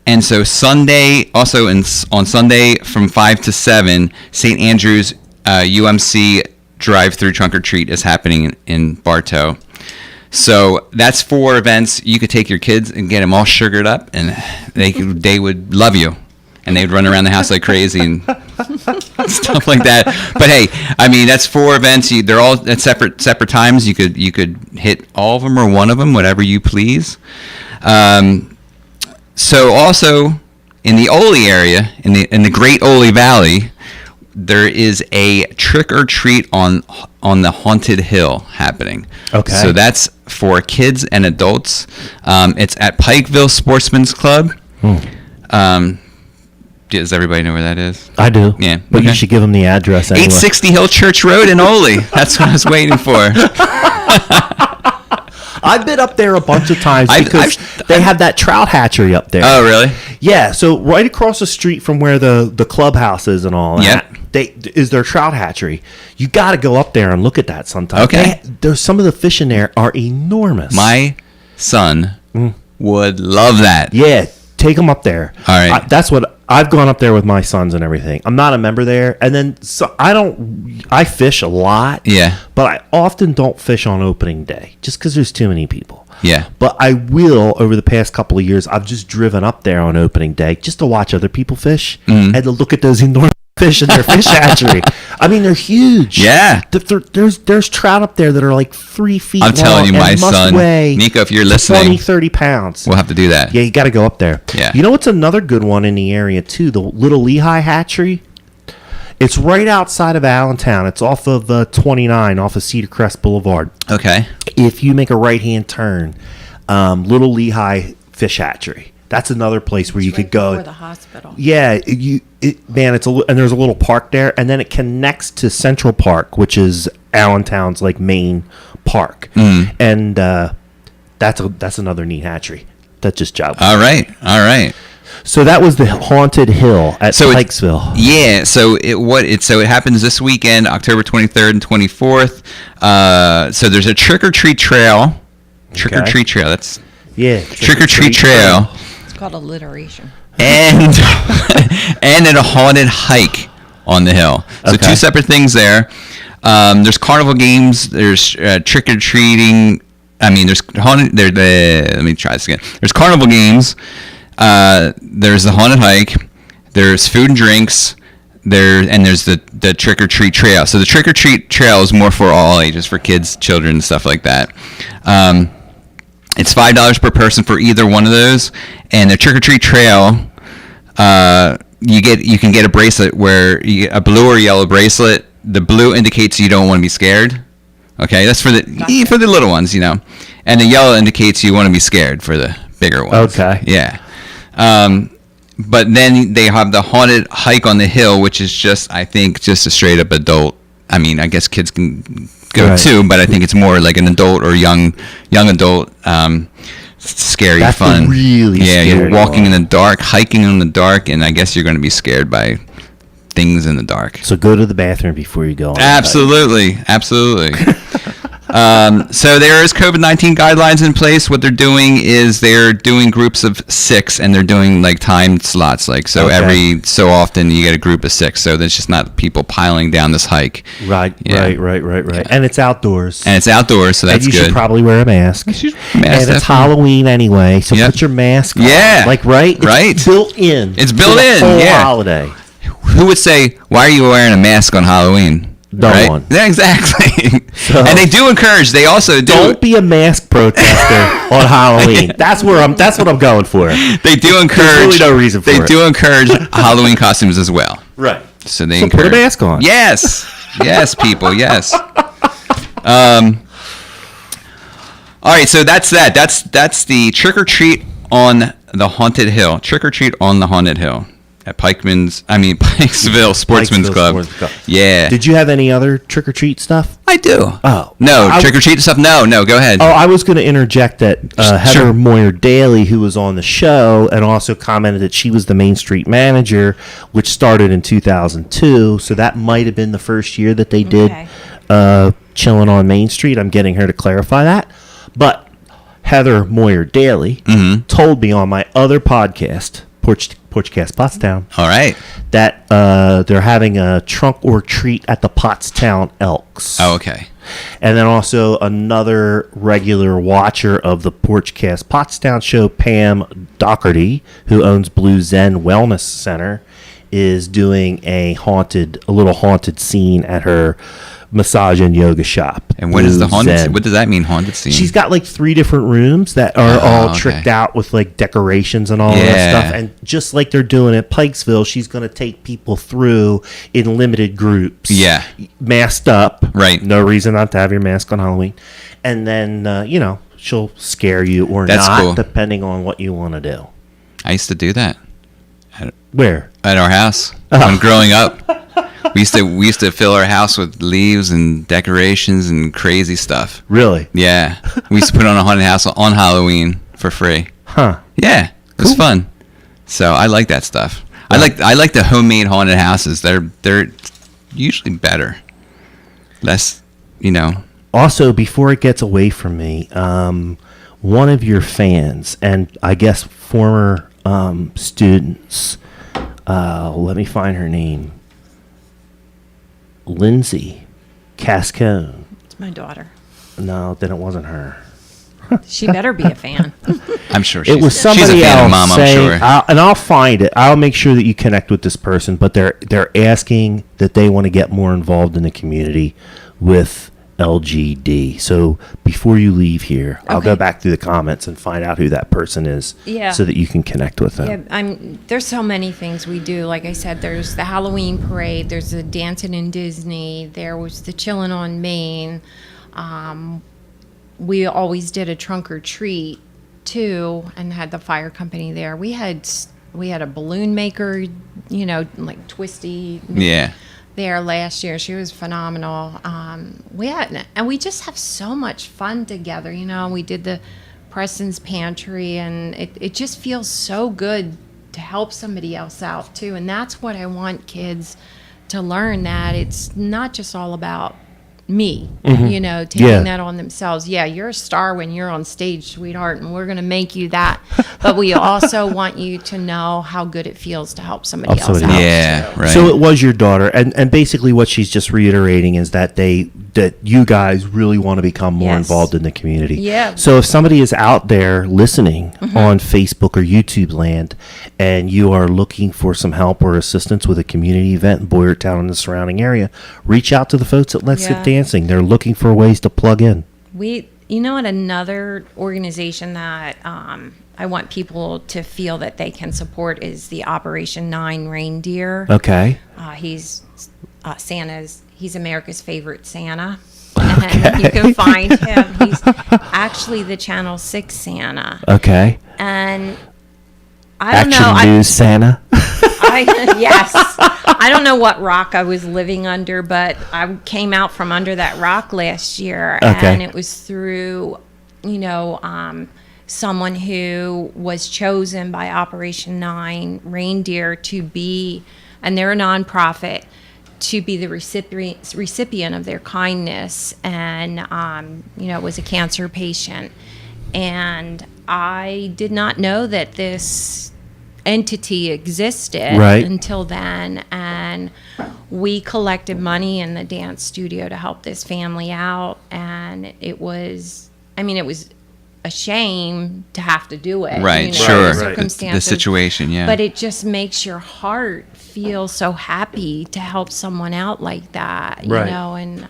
A: And so Sunday, also on Sunday from 5 to 7, St. Andrew's UMC drive-through trunk or treat is happening in Bartow. So that's 4 events. You could take your kids and get them all sugared up, and they would love you, and they'd run around the house like crazy and stuff like that. But hey, I mean, that's 4 events. They're all at separate times. You could hit all of them or one of them, whatever you please. So also in the Ole area, in the Great Ole Valley, there is a trick or treat on the Haunted Hill happening. Okay. So that's for kids and adults. It's at Pikeville Sportsman's Club. Does everybody know where that is?
B: I do.
A: Yeah.
B: But you should give them the address anyway.
A: 860 Hill Church Road in Ole. That's what I was waiting for.
B: I've been up there a bunch of times because they have that trout hatchery up there.
A: Oh, really?
B: Yeah, so right across the street from where the clubhouse is and all that, is their trout hatchery. You got to go up there and look at that sometime.
A: Okay.
B: There's some of the fish in there are enormous.
A: My son would love that.
B: Yeah, take them up there.
A: All right.
B: That's what I've gone up there with my sons and everything. I'm not a member there, and then I fish a lot.
A: Yeah.
B: But I often don't fish on opening day just because there's too many people.
A: Yeah.
B: But I will, over the past couple of years, I've just driven up there on opening day just to watch other people fish and to look at those enormous fish in their fish hatchery. I mean, they're huge.
A: Yeah.
B: There's trout up there that are like 3 feet long.
A: I'm telling you, my son,
B: weigh
A: Nico, if you're listening,
B: 20, 30 pounds.
A: we'll have to do that.
B: Yeah, you got to go up there.
A: Yeah.
B: You know what's another good one in the area, too? The Little Lehigh Hatchery. It's right outside of Allentown. It's off of 29, off of Cedar Crest Boulevard.
A: Okay.
B: If you make a right-hand turn, Little Lehigh Fish Hatchery. That's another place where you could go.
C: Before the hospital.
B: Yeah, and there's a little park there, and then it connects to Central Park, which is Allentown's like main park, and that's another neat hatchery. That just job.
A: All right.
B: So that was the Haunted Hill at Pikesville.
A: Yeah. So it happens this weekend, October 23rd and 24th. So there's a trick or treat trail. Trick or treat trail. That's trick or treat trail.
C: It's called alliteration.
A: And and a haunted hike on the hill. So two separate things there. There's carnival games. There's trick or treating. I mean, there's haunted. Let me try this again. There's carnival games. There's the haunted hike. There's food and drinks. There's the trick or treat trail. So the trick or treat trail is more for all ages, for kids, children, stuff like that. It's $5 per person for either one of those. And the trick or treat trail, you can get a bracelet where you get a blue or yellow bracelet. The blue indicates you don't want to be scared. Okay, that's for the little ones, and the yellow indicates you want to be scared for the bigger ones.
B: Okay.
A: Yeah. But then they have the haunted hike on the hill, which is just a straight up adult. I mean, I guess kids can go too, but I think it's more like an adult or young adult, scary
B: That's
A: fun.
B: Really scary.
A: You're walking in the dark, hiking in the dark, and I guess you're going to be scared by things in the dark.
B: So go to the bathroom before you go on.
A: Absolutely. So there is COVID-19 guidelines in place. What they're doing is they're doing groups of 6, and they're doing like timed slots. Every so often you get a group of 6. So there's just not people piling down this hike.
B: Right. And it's outdoors.
A: So that's
B: and you
A: good.
B: should probably wear a mask. And it's Halloween anyway, so put your mask on.
A: Yeah.
B: Right?
A: It's
B: built in.
A: It's built in.
B: The whole
A: yeah.
B: holiday.
A: Who would say, why are you wearing a mask on Halloween?
B: No one.
A: Yeah, exactly. And they do encourage. They also do.
B: Don't be a mask protester on Halloween. That's what I'm going for.
A: They do encourage.
B: There's really no reason for it.
A: They do encourage Halloween costumes as well.
B: Right.
A: So they
B: put a mask on.
A: Yes, people. Yes. All right. So that's that. That's the trick or treat on the haunted hill. Trick or treat on the haunted hill. At Pikesville Sportsman's Club. Yeah.
B: Did you have any other trick or treat stuff?
A: I do.
B: Oh.
A: No, trick or treat stuff? No, go ahead.
B: Oh, I was going to interject that Heather Moyer Daly, who was on the show and also commented that she was the Main Street manager, which started in 2002. So that might have been the first year that they did Chilling on Main Street. I'm getting her to clarify that. But Heather Moyer Daly told me on my other podcast, Porchcast Pottstown.
A: All right.
B: That they're having a trunk or treat at the Pottstown Elks.
A: Oh, okay.
B: And then also another regular watcher of the Porchcast Pottstown show, Pam Doherty, who owns Blue Zen Wellness Center, is doing a little haunted scene at her massage and yoga shop.
A: And what is the haunted? What does that mean, haunted scene?
B: She's got like 3 different rooms that are all tricked out with like decorations and all that stuff. And just like they're doing at Pikesville, she's going to take people through in limited groups.
A: Yeah.
B: Masked up.
A: Right.
B: No reason not to have your mask on Halloween. And then, she'll scare you or
A: That's
B: not,
A: cool.
B: depending on what you want to do.
A: I used to do that.
B: Where?
A: At our house. When growing up. We used to fill our house with leaves and decorations and crazy stuff.
B: Really?
A: Yeah. We used to put on a haunted house on Halloween for free.
B: Huh.
A: Yeah. It was fun. So I like that stuff. I like the homemade haunted houses. They're usually better. Less,
B: Also, before it gets away from me, one of your fans, and I guess former students, let me find her name, Lindsay Cascone.
C: It's my daughter.
B: No, then it wasn't her.
C: She better be a fan.
A: I'm sure
B: It was somebody
A: she's a fan
B: else
A: of Mom, I'm
B: saying,
A: sure.
B: and I'll find it. I'll make sure that you connect with this person, but they're asking that they want to get more involved in the community with LGD. So before you leave here, I'll go back through the comments and find out who that person is, so that you can connect with them.
C: Yeah, there's so many things we do. Like I said, there's the Halloween parade. There's the Dancing in Disney. There was the Chillin' on Main. We always did a trunk or treat too, and had the fire company there. We had a balloon maker, like Twisty.
A: Yeah.
C: There last year. She was phenomenal. We just have so much fun together. We did the Prestons Pantry, and it just feels so good to help somebody else out too. And that's what I want kids to learn, that it's not just all about me, taking that on themselves. Yeah, you're a star when you're on stage, sweetheart, and we're going to make you that. But we also want you to know how good it feels to help somebody else out.
A: Yeah, right.
B: So it was your daughter, and basically what she's just reiterating is that that you guys really want to become more involved in the community.
C: Yeah.
B: So if somebody is out there listening on Facebook or YouTube land, and you are looking for some help or assistance with a community event in Boyertown and the surrounding area, reach out to the folks at Let's Get Dancing. They're looking for ways to plug in.
C: Another organization that I want people to feel that they can support is the Operation 9 Reindeer.
B: Okay.
C: He's he's America's favorite Santa. And you can find him. He's actually the Channel 6 Santa.
B: Okay.
C: And I don't
B: Action
C: know.
B: News Santa.
C: Yes. I don't know what rock I was living under, but I came out from under that rock last year.
B: Okay.
C: And it was through, someone who was chosen by Operation 9 Reindeer to be, and they're a nonprofit, to be the recipient of their kindness. And, it was a cancer patient. And I did not know that this entity existed until then. And we collected money in the dance studio to help this family out. And it was a shame to have to do it.
A: Right, sure.
C: Circumstances.
A: The situation, yeah.
C: But it just makes your heart feel so happy to help someone out like that, and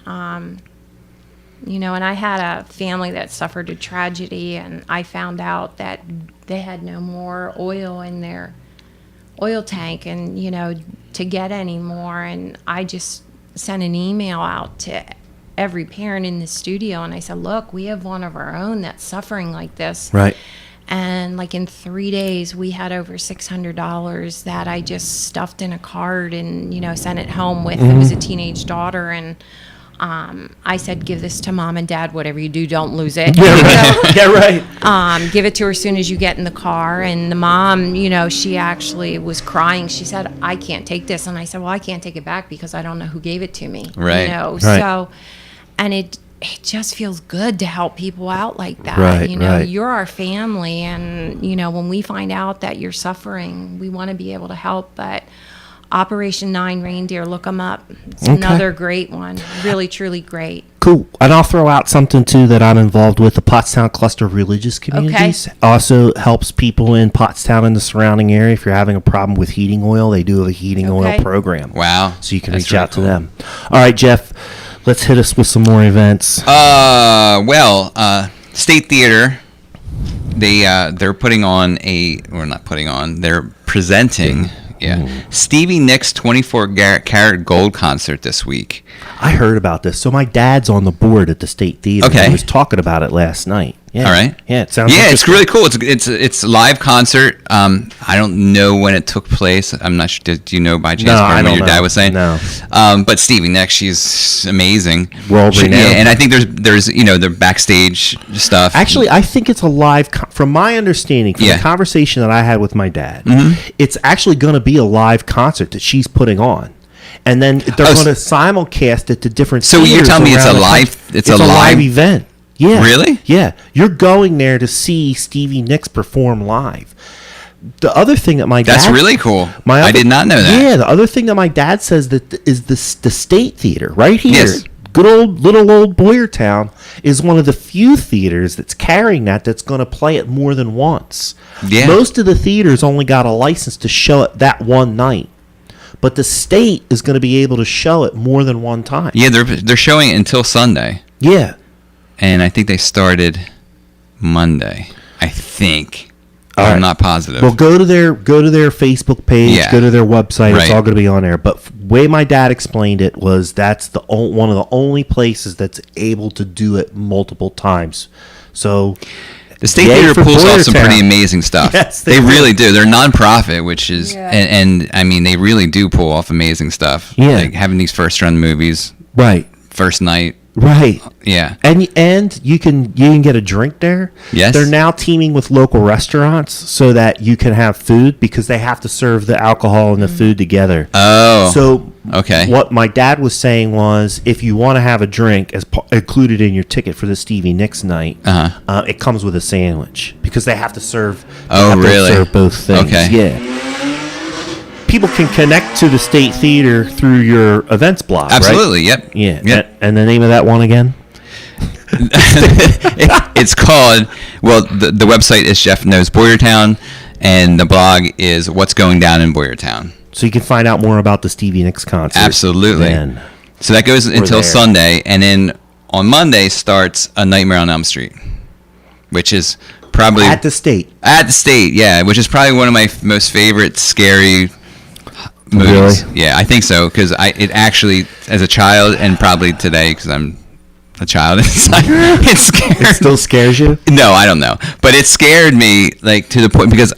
C: and I had a family that suffered a tragedy, and I found out that they had no more oil in their oil tank, and to get any more. And I just sent an email out to every parent in the studio, and I said, look, we have one of our own that's suffering like this.
B: Right.
C: And like in 3 days, we had over $600 that I just stuffed in a card and, sent it home with. It was a teenage daughter. And I said, give this to Mom and Dad. Whatever you do, don't lose it.
B: Yeah, right.
C: Give it to her as soon as you get in the car. And the mom, she actually was crying. She said, I can't take this. And I said, well, I can't take it back because I don't know who gave it to me.
A: Right.
B: Right.
C: So, and it just feels good to help people out like that.
B: Right, right.
C: You're our family, and when we find out that you're suffering, we want to be able to help. But Operation 9 Reindeer, look them up. It's another great one. Really, truly great.
B: Cool. And I'll throw out something too that I'm involved with. The Pottstown Cluster of Religious Communities also helps people in Pottstown and the surrounding area. If you're having a problem with heating oil, they do have a heating oil program.
A: Wow.
B: So you can
A: That's
B: reach
A: really
B: out to
A: cool.
B: them. All right, Jeff, let's hit us with some more events.
A: State Theater, they're putting on they're presenting Stevie Nicks 24 Karat Gold concert this week.
B: I heard about this. So my dad's on the board at the State Theater.
A: Okay.
B: He was talking about it last night. Yeah.
A: All right.
B: Yeah, it sounds.
A: Yeah, it's
B: interesting.
A: really cool. It's a live concert. I don't know when it took place. I'm not sure. Do you know by chance?
B: No,
A: Probably
B: I
A: what
B: don't
A: your
B: know.
A: dad was saying.
B: No.
A: But Stevie Nicks, she's amazing.
B: World renowned.
A: Yeah, and I think there's the backstage stuff.
B: Actually, I think it's a live. From my understanding, from
A: Yeah.
B: the conversation that I had with my dad,
A: Mm-hmm.
B: it's actually going to be a live concert that she's putting on, and then they're going to simulcast it to different.
A: So you're
B: theaters
A: telling me it's
B: around
A: a
B: the
A: live-
B: country.
A: it's
B: It's
A: a
B: a live
A: live-
B: event. Yeah.
A: Really?
B: Yeah. You're going there to see Stevie Nicks perform live. The other thing that my dad...
A: That's really cool. I did not know that.
B: Yeah, the other thing that my dad says that is the State Theater right here.
A: Yes.
B: Good little old Boyertown is one of the few theaters that's carrying that's going to play it more than once.
A: Yeah.
B: Most of the theaters only got a license to show it that one night. But the State is going to be able to show it more than one time.
A: Yeah, they're showing it until Sunday,
B: Yeah.
A: and I think they started Monday. I think.
B: All
A: I'm
B: right.
A: not positive.
B: Well, go to their Facebook page,
A: Yeah.
B: go to their website. It's
A: Right.
B: all going to be on there. But way my dad explained it was that's one of the only places that's able to do it multiple times. So
A: The State
B: Yay
A: Theater
B: for
A: pulls off some
B: Boyertown.
A: pretty amazing stuff.
B: Yes,
A: they
B: they do.
A: really do. They're nonprofit, which is,
C: Yeah.
A: and I mean, they really do pull off amazing stuff.
B: Yeah.
A: Like having these first run movies,
B: right,
A: first night.
B: right.
A: Yeah.
B: And you can get a drink there.
A: Yes.
B: They're now teaming with local restaurants so that you can have food because they have to serve the alcohol and the food together.
A: Oh.
B: So
A: okay.
B: what my dad was saying was, if you want to have a drink as included in your ticket for the Stevie Nicks night, it comes with a sandwich because they have to serve. They
A: Oh,
B: have to
A: really?
B: serve both things.
A: Okay.
B: Yeah. People can connect to the State Theater through your events blog.
A: Absolutely.
B: Right?
A: Yep.
B: Yeah.
A: Yep.
B: And the name of that one again?
A: It's called, well, the website is Jeff Knows Boyertown, and the blog is What's Going Down in Boyertown.
B: So you can find out more about the Stevie Nicks concert.
A: Absolutely.
B: then.
A: So that goes until
B: there.
A: Sunday, and then on Monday starts A Nightmare on Elm Street, which is probably
B: At the State.
A: At the State, yeah, which is probably one of my most favorite scary movies.
B: Really?
A: Yeah, I think so, because it actually, as a child, and probably today, because I'm a child inside, it scared
B: It still scares you?
A: No, I don't know. But it scared me, like, to the point, because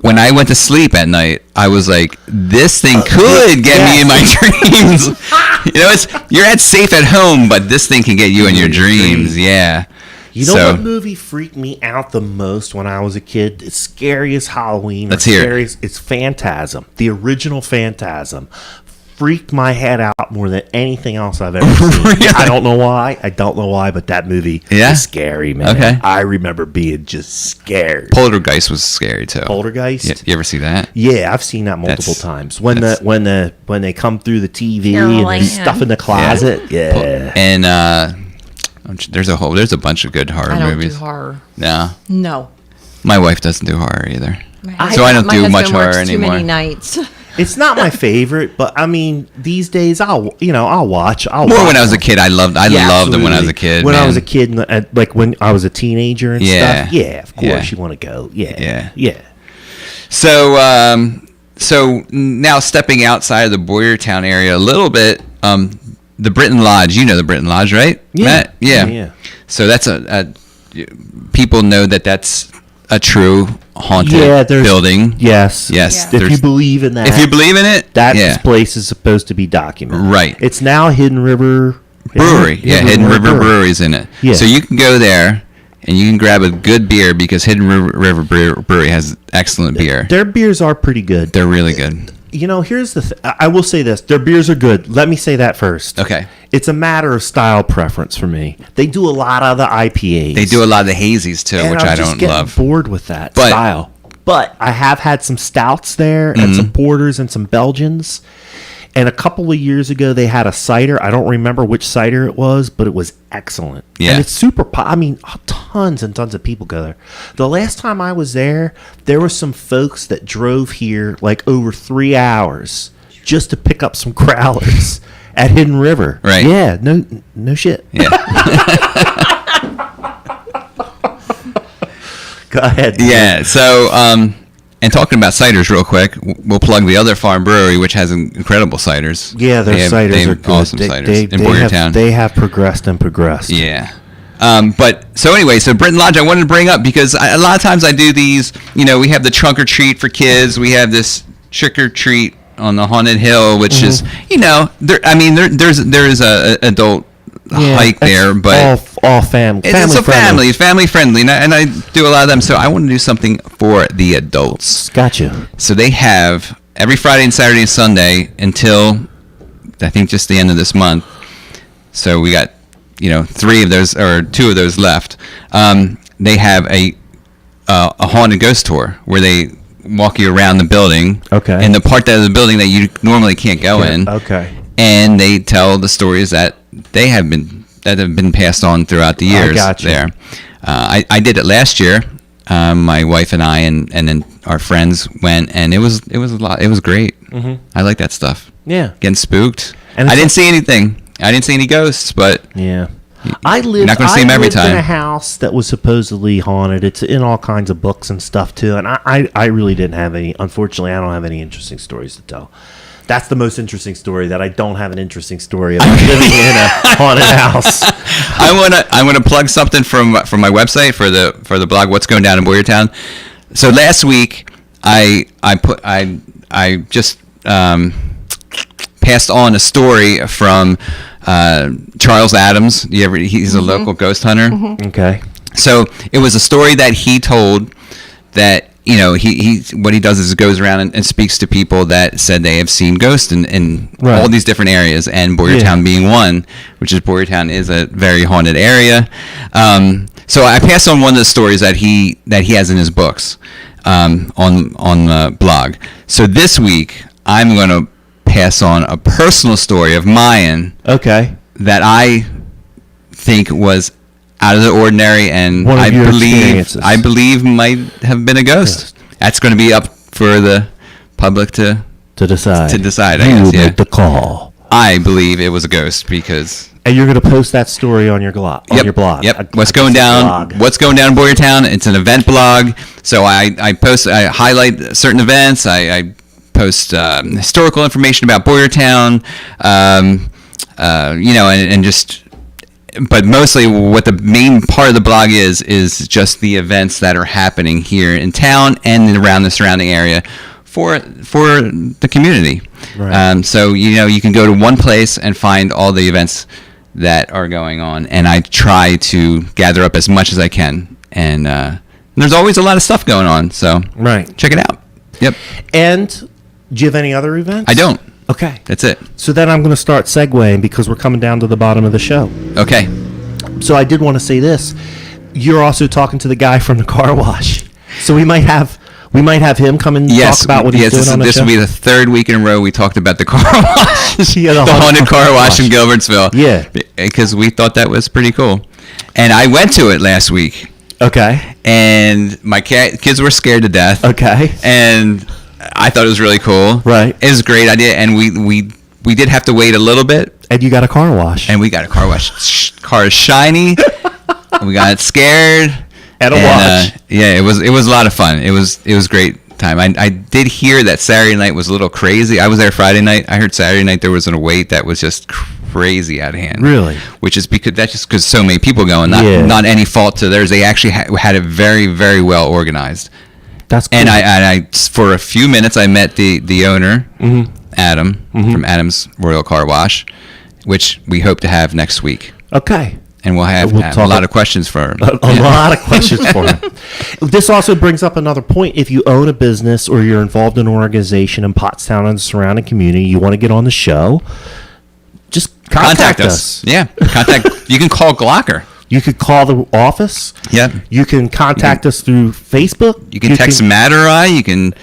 A: when I went to sleep at night, I was like, this thing could get me in my dreams. You're at safe at home, but this thing can get you in your dreams. Yeah.
B: You know what movie freaked me out the most when I was a kid? It's scary as Halloween.
A: Let's hear it.
B: It's Phantasm. The original Phantasm. Freaked my head out more than anything else I've ever seen.
A: Really?
B: I don't know why, but that movie is scary, man.
A: Okay.
B: I remember being just scared.
A: Poltergeist was scary, too.
B: Poltergeist?
A: Yeah, you ever see that?
B: Yeah, I've seen that multiple times. When they come through the TV
C: They're
B: and
C: like,
B: there's stuff in the closet. Yeah.
A: And there's a bunch of good horror
C: I don't
A: movies.
C: do horror.
A: No.
C: No.
A: My wife doesn't do horror either.
C: My
A: So I don't do
C: husband
A: much horror
C: works
A: anymore.
C: Too many nights.
B: It's not my favorite, but I mean, these days I'll watch.
A: More when I was a kid, I loved them when I was a kid.
B: When I
A: man.
B: was a kid, like when I was a teenager and
A: Yeah.
B: stuff. Yeah, of course
A: Yeah.
B: you want to go. Yeah,
A: Yeah.
B: yeah.
A: So now stepping outside of the Boyertown area a little bit, the Britton Lodge. You know the Britton Lodge, right?
B: Yeah.
A: Matt? Yeah.
B: Yeah.
A: So that's people know that's a true haunted building.
B: Yes,
A: Yes.
B: If you believe in that,
A: If you believe in it,
B: that place is supposed to be documented.
A: Right.
B: It's now Hidden River
A: Brewery. Hidden River Brewery's in it.
B: Yeah.
A: So you can go there and you can grab a good beer because Hidden River Brewery has excellent beer.
B: Their beers are pretty good.
A: They're really good.
B: You know, here's the I will say this. Their beers are good. Let me say that first.
A: Okay.
B: It's a matter of style preference for me. They do a lot of the IPAs.
A: They do a lot of the hazies too,
B: and
A: which
B: I'm
A: I
B: just
A: don't
B: getting
A: love.
B: bored with that
A: But-
B: style. But I have had some stouts there and some porters and some Belgians. And a couple of years ago, they had a cider. I don't remember which cider it was, but it was excellent.
A: Yeah.
B: And it's super I mean, tons and tons of people go there. The last time I was there were some folks that drove here like over 3 hours just to pick up some growlers at Hidden River.
A: Right.
B: Yeah. No shit.
A: Yeah.
B: Go ahead.
A: Yeah. So, and talking about ciders real quick, we'll plug the other farm brewery, which has incredible ciders.
B: Yeah, their ciders
A: they
B: are
A: have
B: good.
A: awesome ciders in Boyertown.
B: They have progressed and progressed.
A: Yeah. But so anyway, so Britton Lodge I wanted to bring up because a lot of times I do these, we have the trunk or treat for kids. We have this trick or treat on the Haunted Hill, which is, there is a adult hike there, but
B: all family.
A: It's family friendly, and I do a lot of them. So I want to do something for the adults.
B: Gotcha.
A: So they have every Friday and Saturday and Sunday until I think just the end of this month. So we got 3 of those or 2 of those left. They have a haunted ghost tour where they walk you around the building.
B: Okay.
A: In the part of the building that you normally can't go in.
B: Okay.
A: And they tell the stories that have been passed on throughout the years.
B: Gotcha.
A: There. I did it last year. My wife and I and then our friends went, and it was a lot. It was great. Mm-hmm. I like that stuff.
B: Yeah.
A: Getting spooked.
B: And
A: I didn't see anything. I didn't see any ghosts, but
B: yeah.
A: You're not going to see them every
B: I lived
A: time.
B: in a house that was supposedly haunted. It's in all kinds of books and stuff too. And I really didn't have any. Unfortunately, I don't have any interesting stories to tell. That's the most interesting story. That I don't have an interesting story about living in a haunted house.
A: I want to plug something from my website for the blog. What's going down in Boyertown? So last week I just passed on a story from Charles Adams. He's a local ghost hunter.
B: Mm-hmm. Okay.
A: So it was a story that he told that he what he does is goes around and speaks to people that said they have seen ghosts in
B: Right.
A: all these different areas, and Boyertown being one, which is Boyertown is a very haunted area. So I passed on one of the stories that he has in his books on the blog. So this week I'm going to pass on a personal story of mine.
B: Okay.
A: That I think was out of the ordinary, and I believe might have been a ghost. Yes. That's going to be up for the public to
B: decide.
A: I guess,
B: make the call.
A: I believe it was a ghost because.
B: And you're going to post that story on your blog.
A: Yep. What's going down in Boyertown? It's an event blog. So I highlight certain events. I post historical information about Boyertown. And just. But mostly what the main part of the blog is just the events that are happening here in town and around the surrounding area for the community.
B: Right.
A: So, you can go to one place and find all the events that are going on, and I try to gather up as much as I can. And there's always a lot of stuff going on, so
B: right.
A: Check it out. Yep.
B: And do you have any other events?
A: I don't.
B: Okay.
A: That's it.
B: So then I'm going to start segueing because we're coming down to the bottom of the show.
A: Okay.
B: So I did want to say this. You're also talking to the guy from the car wash. So we might have him come and talk about what he's doing on the show.
A: This will be the 3rd week in a row we talked about the car wash.
B: The
A: haunted car wash in Gilbertsville.
B: Yeah.
A: Because we thought that was pretty cool. And I went to it last week.
B: Okay.
A: And my kids were scared to death.
B: Okay.
A: And I thought it was really cool.
B: Right.
A: It was a great idea, and we did have to wait a little bit.
B: And you got a car wash.
A: And we got a car wash. Car is shiny. We got scared.
B: And a wash.
A: It was a lot of fun. It was great time. I did hear that Saturday night was a little crazy. I was there Friday night. I heard Saturday night there was a wait that was just crazy out of hand.
B: Really?
A: Which is because so many people going. Not any fault to theirs. They actually had it very, very well organized.
B: That's cool.
A: And I for a few minutes I met the owner, Adam, from Adam's Royal Car Wash, which we hope to have next week.
B: Okay.
A: And we'll have a lot of questions for him.
B: A lot of questions for him. This also brings up another point. If you own a business or you're involved in an organization in Pottstown and the surrounding community, you want to get on the show, just contact us.
A: Yeah. You can call Glocker.
B: You could call the office.
A: Yep.
B: You can contact us through Facebook.
A: You can text Matt or I. You can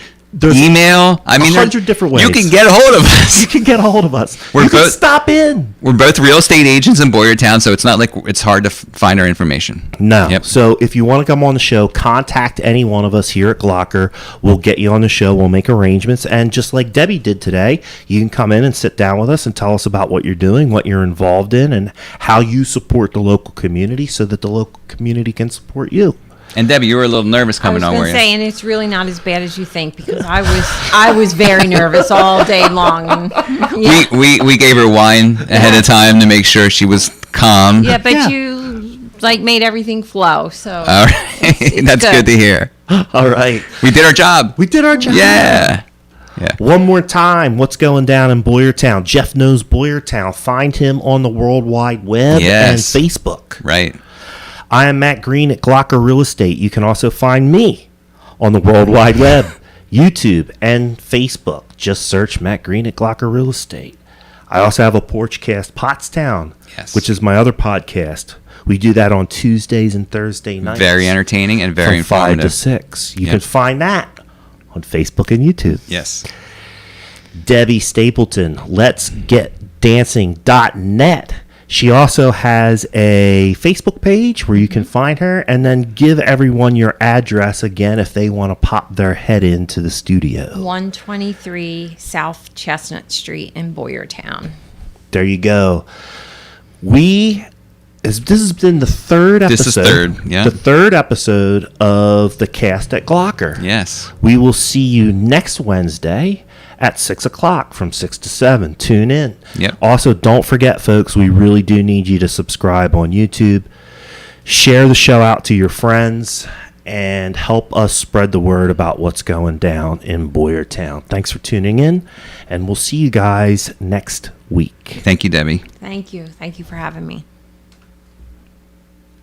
A: email.
B: 100 different ways.
A: You can get a hold of us.
B: You can get a hold of us.
A: You
B: can stop in.
A: We're both real estate agents in Boyertown, so it's not like it's hard to find our information.
B: No.
A: Yep.
B: So if you want to come on the show, contact any one of us here at Glocker. We'll get you on the show. We'll make arrangements. And just like Debbie did today, you can come in and sit down with us and tell us about what you're doing, what you're involved in, and how you support the local community so that the local community can support you.
A: And Debbie, you were a little nervous coming on, were you?
C: I was going to say, and it's really not as bad as you think, because I was very nervous all day long. And,
A: we gave her wine ahead of time to make sure she was calm.
C: Yeah, but you like made everything flow. So
A: All right.
C: it's
A: That's good to hear.
B: All right.
A: We did our job.
B: We did our job.
A: Yeah. Yeah.
B: One more time, what's going down in Boyertown? Jeff knows Boyertown. Find him on the World Wide Web
A: Yes.
B: and Facebook.
A: Right.
B: I am Matt Green at Glocker Real Estate. You can also find me on the World Wide Web, YouTube, and Facebook. Just search Matt Green at Glocker Real Estate. I also have a Porchcast, Pottstown,
A: Yes.
B: which is my other podcast. We do that on Tuesdays and Thursday nights.
A: Very entertaining and very
B: from 5 to
A: informative.
B: 6. You
A: Yep.
B: can find that on Facebook and YouTube.
A: Yes.
B: Debbie Stapleton, letsgetdancing.net. She also has a Facebook page where you can find her, and then give everyone your address again if they want to pop their head into the studio.
C: 123 South Chestnut Street in Boyertown.
B: There you go. This has been the third episode.
A: This is third, yeah.
B: The third episode of the cast at Glocker.
A: Yes.
B: We will see you next Wednesday at 6 o'clock from 6 to 7. Tune in.
A: Yep.
B: Also, don't forget, folks, we really do need you to subscribe on YouTube. Share the show out to your friends and help us spread the word about what's going down in Boyertown. Thanks for tuning in, and we'll see you guys next week.
A: Thank you, Debbie.
C: Thank you. Thank you for having me.